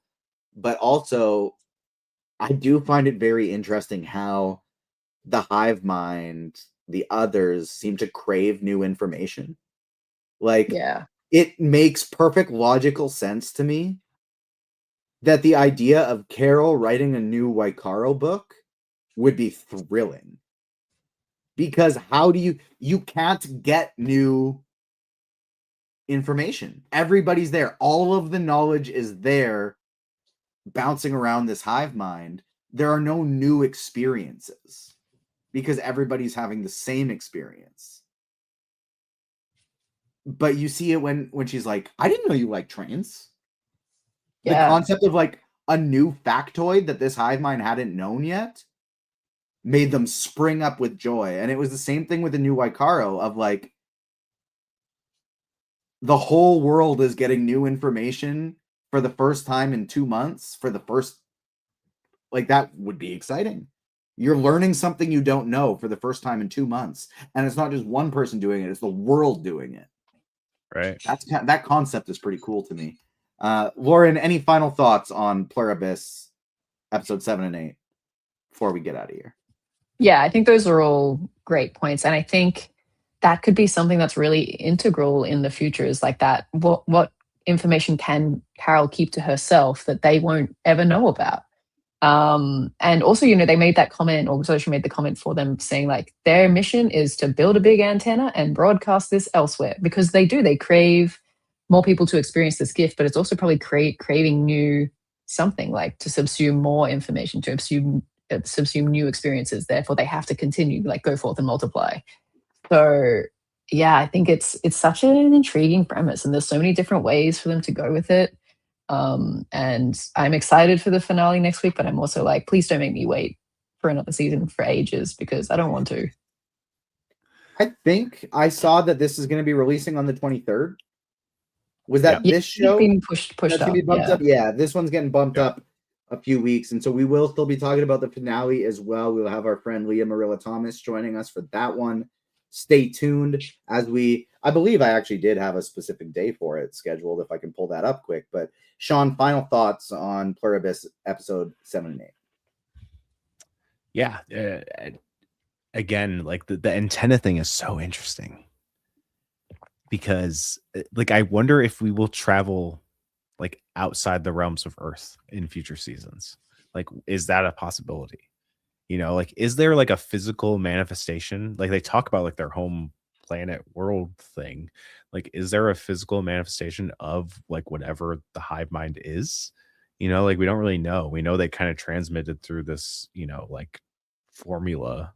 But also, I do find it very interesting how the hive mind, the others, seem to crave new information. Like,
yeah.
It makes perfect logical sense to me that the idea of Carol writing a new Waikaro book would be thrilling. Because how do you can't get new information. Everybody's there. All of the knowledge is there bouncing around this hive mind. There are no new experiences because everybody's having the same experience. But you see it when she's like, I didn't know you like trains. The concept of like a new factoid that this hive mind hadn't known yet made them spring up with joy. And it was the same thing with the new Waikaro of like, the whole world is getting new information for the first time in 2 months. Like that would be exciting. You're learning something you don't know for the first time in 2 months. And it's not just one person doing it, it's the world doing it.
Right.
That concept is pretty cool to me. Lauren, any final thoughts on Pluribus episode 7 and 8 before we get out of here?
Yeah, I think those are all great points. And I think that could be something that's really integral in the future, is like that. What information can Carol keep to herself that they won't ever know about? And also, they made that comment, or Social made the comment for them saying like their mission is to build a big antenna and broadcast this elsewhere, because they crave more people to experience this gift, but it's also probably craving new something, like to subsume more information, to subsume new experiences. Therefore, they have to continue, like, go forth and multiply. So yeah, I think it's such an intriguing premise, and there's so many different ways for them to go with it. And I'm excited for the finale next week, but I'm also like, please don't make me wait for another season for ages, because I don't want to.
I think I saw that this is going to be releasing on the 23rd. Was that this show?
Being pushed
That's
up.
gonna be bumped up. Yeah, this one's getting bumped up a few weeks, and so we will still be talking about the finale as well. We'll have our friend Leah Marilla Thomas joining us for that one. Stay tuned as I believe I actually did have a specific day for it scheduled, if I can pull that up quick. But Sean, final thoughts on Pluribus episode 7 and 8.
Yeah. Again, like the antenna thing is so interesting, because like I wonder if we will travel like outside the realms of Earth in future seasons. Like, is that a possibility? Like, is there like a physical manifestation? Like they talk about like their home planet world thing. Like, is there a physical manifestation of like whatever the hive mind is? Like we don't really know. We know they kind of transmitted through this, like formula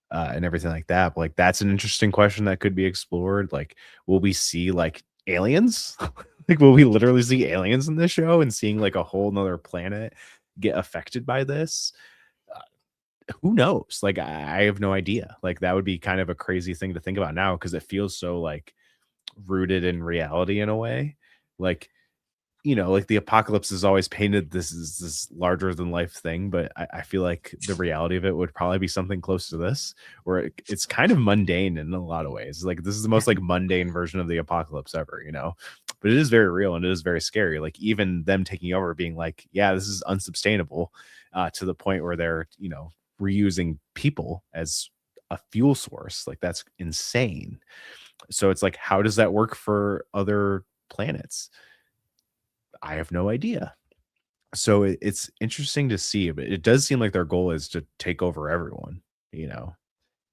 and everything like that. But like, that's an interesting question that could be explored. Like, will we see like aliens? Like, will we literally see aliens in this show and seeing like a whole nother planet get affected by this? Who knows? Like, I have no idea. Like, that would be kind of a crazy thing to think about now, because it feels so like rooted in reality in a way. Like, like the apocalypse is always painted this is this larger than life thing, but I feel like the reality of it would probably be something close to this, where it's kind of mundane in a lot of ways. Like, this is the most like mundane version of the apocalypse ever, but it is very real and it is very scary. Like, even them taking over, being like, yeah, this is unsustainable, to the point where they're, reusing people as a fuel source. Like, that's insane. So it's like, how does that work for other planets? I have no idea. So it's interesting to see, but it does seem like their goal is to take over everyone,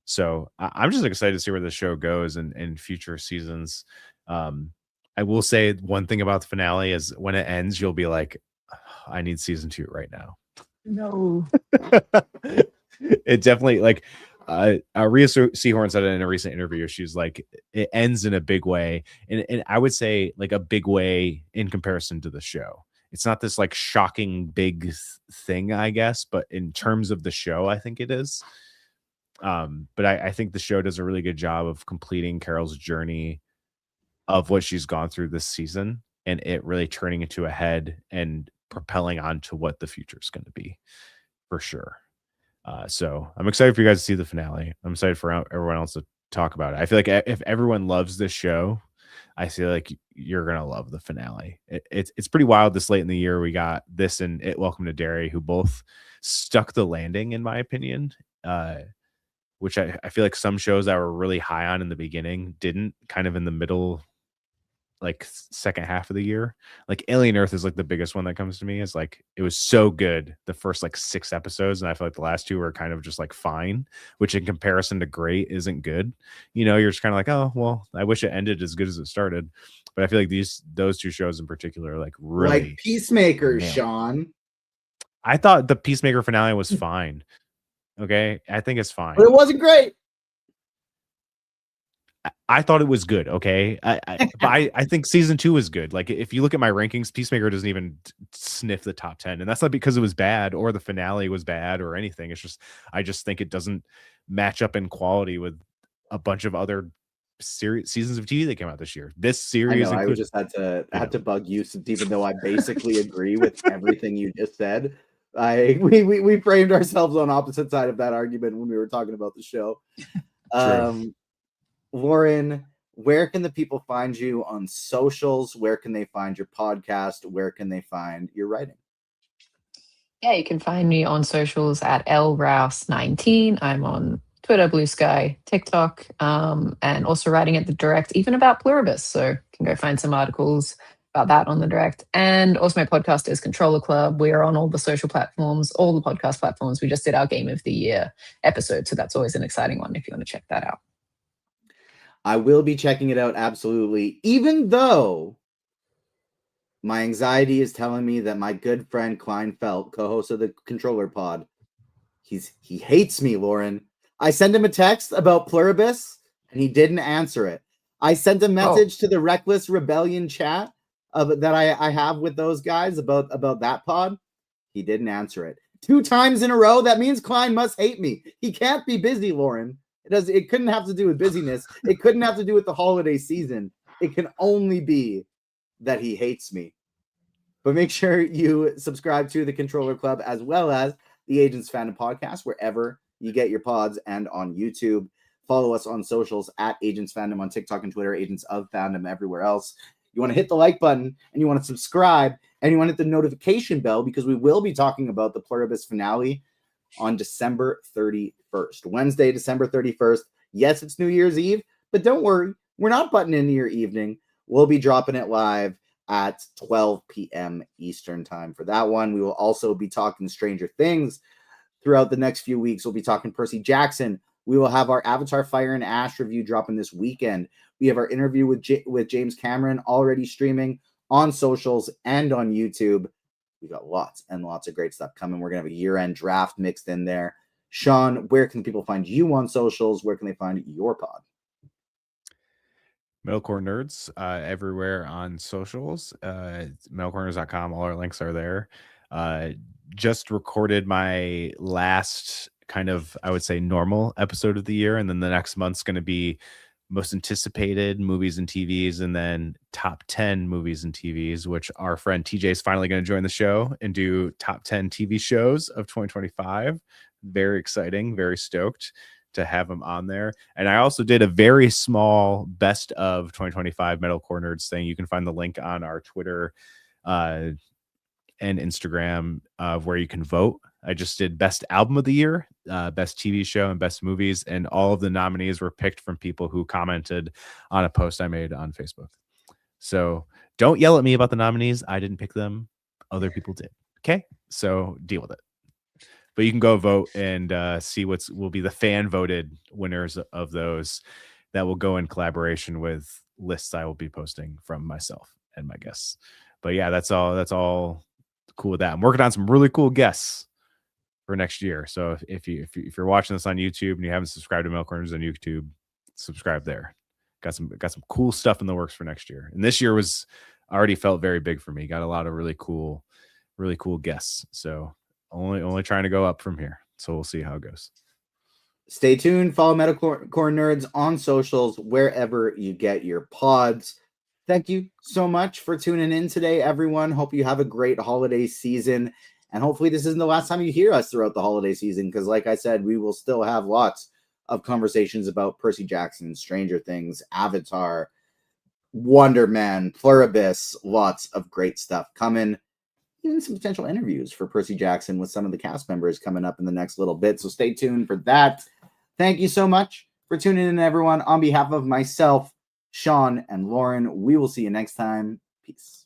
So I'm just excited to see where the show goes in future seasons. I will say one thing about the finale is when it ends, you'll be like, I need season 2 right now.
No.
It definitely, like, Rhea Seahorn said it in a recent interview. She's like, it ends in a big way, and I would say like a big way in comparison to the show. It's not this like shocking big thing, I guess, but in terms of the show, I think it is. But I think the show does a really good job of completing Carol's journey of what she's gone through this season, and it really turning into a head and propelling on to what the future is going to be, for sure. So I'm excited for you guys to see the finale. I'm excited for everyone else to talk about it. I feel like if everyone loves this show, I feel like you're gonna love the finale. It's pretty wild. This late in the year, we got this and It Welcome to Derry, who both stuck the landing, in my opinion. Which I feel like some shows that were really high on in the beginning didn't. Kind of in the middle, like second half of the year. Like Alien Earth is like the biggest one that comes to me. Is like it was so good the first like 6 episodes, and I feel like the last 2 were kind of just like fine, which in comparison to great isn't good. You know, you're just kind of like, oh well, I wish it ended as good as it started. But I feel like those 2 shows in particular, like really
like Peacemaker,
nailed it.
Sean.
I thought the Peacemaker finale was fine. Okay, I think it's fine.
But it wasn't great.
I thought it was good. Okay, I think season 2 is good. Like if you look at my rankings, Peacemaker doesn't even sniff the top 10, and that's not because it was bad or the finale was bad or anything. It's just I just think it doesn't match up in quality with a bunch of other seasons of TV that came out this year. This series,
I just had to bug you, since even though I basically agree with everything you just said, we framed ourselves on opposite side of that argument when we were talking about the show. Lauren, where can the people find you on socials? Where can they find your podcast? Where can they find your writing?
Yeah, you can find me on socials at lrouse19. I'm on Twitter, Blue Sky, TikTok, and also writing at the Direct, even about Pluribus. So you can go find some articles about that on the Direct. And also my podcast is Controller Club. We are on all the social platforms, all the podcast platforms. We just did our Game of the Year episode, so that's always an exciting one if you want to check that out.
I will be checking it out, absolutely. Even though my anxiety is telling me that my good friend Klein Felt, co-host of the Controller Pod, he hates me, Lauren. I sent him a text about Pluribus, and he didn't answer it. I sent a message to the Reckless Rebellion chat that I have with those guys about that pod. He didn't answer it. 2 times in a row. That means Klein must hate me. He can't be busy, Lauren. It couldn't have to do with busyness. It couldn't have to do with the holiday season. It can only be that he hates me. But make sure you subscribe to the Controller Club as well as the Agents Fandom podcast, wherever you get your pods, and on YouTube. Follow us on socials at Agents Fandom on TikTok and Twitter, Agents of Fandom everywhere else. You want to hit the like button, and you want to subscribe, and you want to hit the notification bell, because we will be talking about the Pluribus finale on December 31st. Wednesday, December 31st. Yes, it's New Year's Eve, but don't worry. We're not butting into your evening. We'll be dropping it live at 12 p.m. Eastern time for that one. We will also be talking Stranger Things throughout the next few weeks. We'll be talking Percy Jackson. We will have our Avatar Fire and Ash review dropping this weekend. We have our interview with James Cameron already streaming on socials and on YouTube. We got lots and lots of great stuff coming. We're going to have a year-end draft mixed in there. Sean, where can people find you on socials? Where can they find your pod?
Metalcore Nerds everywhere on socials. Metalcoreners.com. All our links are there. Just recorded my last kind of, I would say, normal episode of the year. And then the next month's going to be most anticipated movies and TVs, and then top 10 movies and TVs, which our friend TJ is finally going to join the show and do top 10 TV shows of 2025. Very exciting, very stoked to have him on there. And I also did a very small best of 2025 Metalcore Nerds thing. You can find the link on our Twitter and Instagram of where you can vote. I just did best album of the year, best TV show, and best movies, and all of the nominees were picked from people who commented on a post I made on Facebook. So don't yell at me about the nominees. I didn't pick them. Other people did. Okay, so deal with it. But you can go vote and see will be the fan voted winners of those that will go in collaboration with lists I will be posting from myself and my guests. But yeah, that's all cool with that. I'm working on some really cool guests for next year. So if you're watching this on YouTube and you haven't subscribed to Metalcore Nerds on YouTube, subscribe there. Got some cool stuff in the works for next year. And this year already felt very big for me. Got a lot of really cool guests. So only trying to go up from here. So we'll see how it goes.
Stay tuned. Follow Metalcore Nerds on socials, wherever you get your pods. Thank you so much for tuning in today, everyone. Hope you have a great holiday season. And hopefully this isn't the last time you hear us throughout the holiday season, because like I said, we will still have lots of conversations about Percy Jackson, Stranger Things, Avatar, Wonder Man, Pluribus, lots of great stuff coming. Even some potential interviews for Percy Jackson with some of the cast members coming up in the next little bit. So stay tuned for that. Thank you so much for tuning in, everyone. On behalf of myself, Sean, and Lauren. We will see you next time. Peace.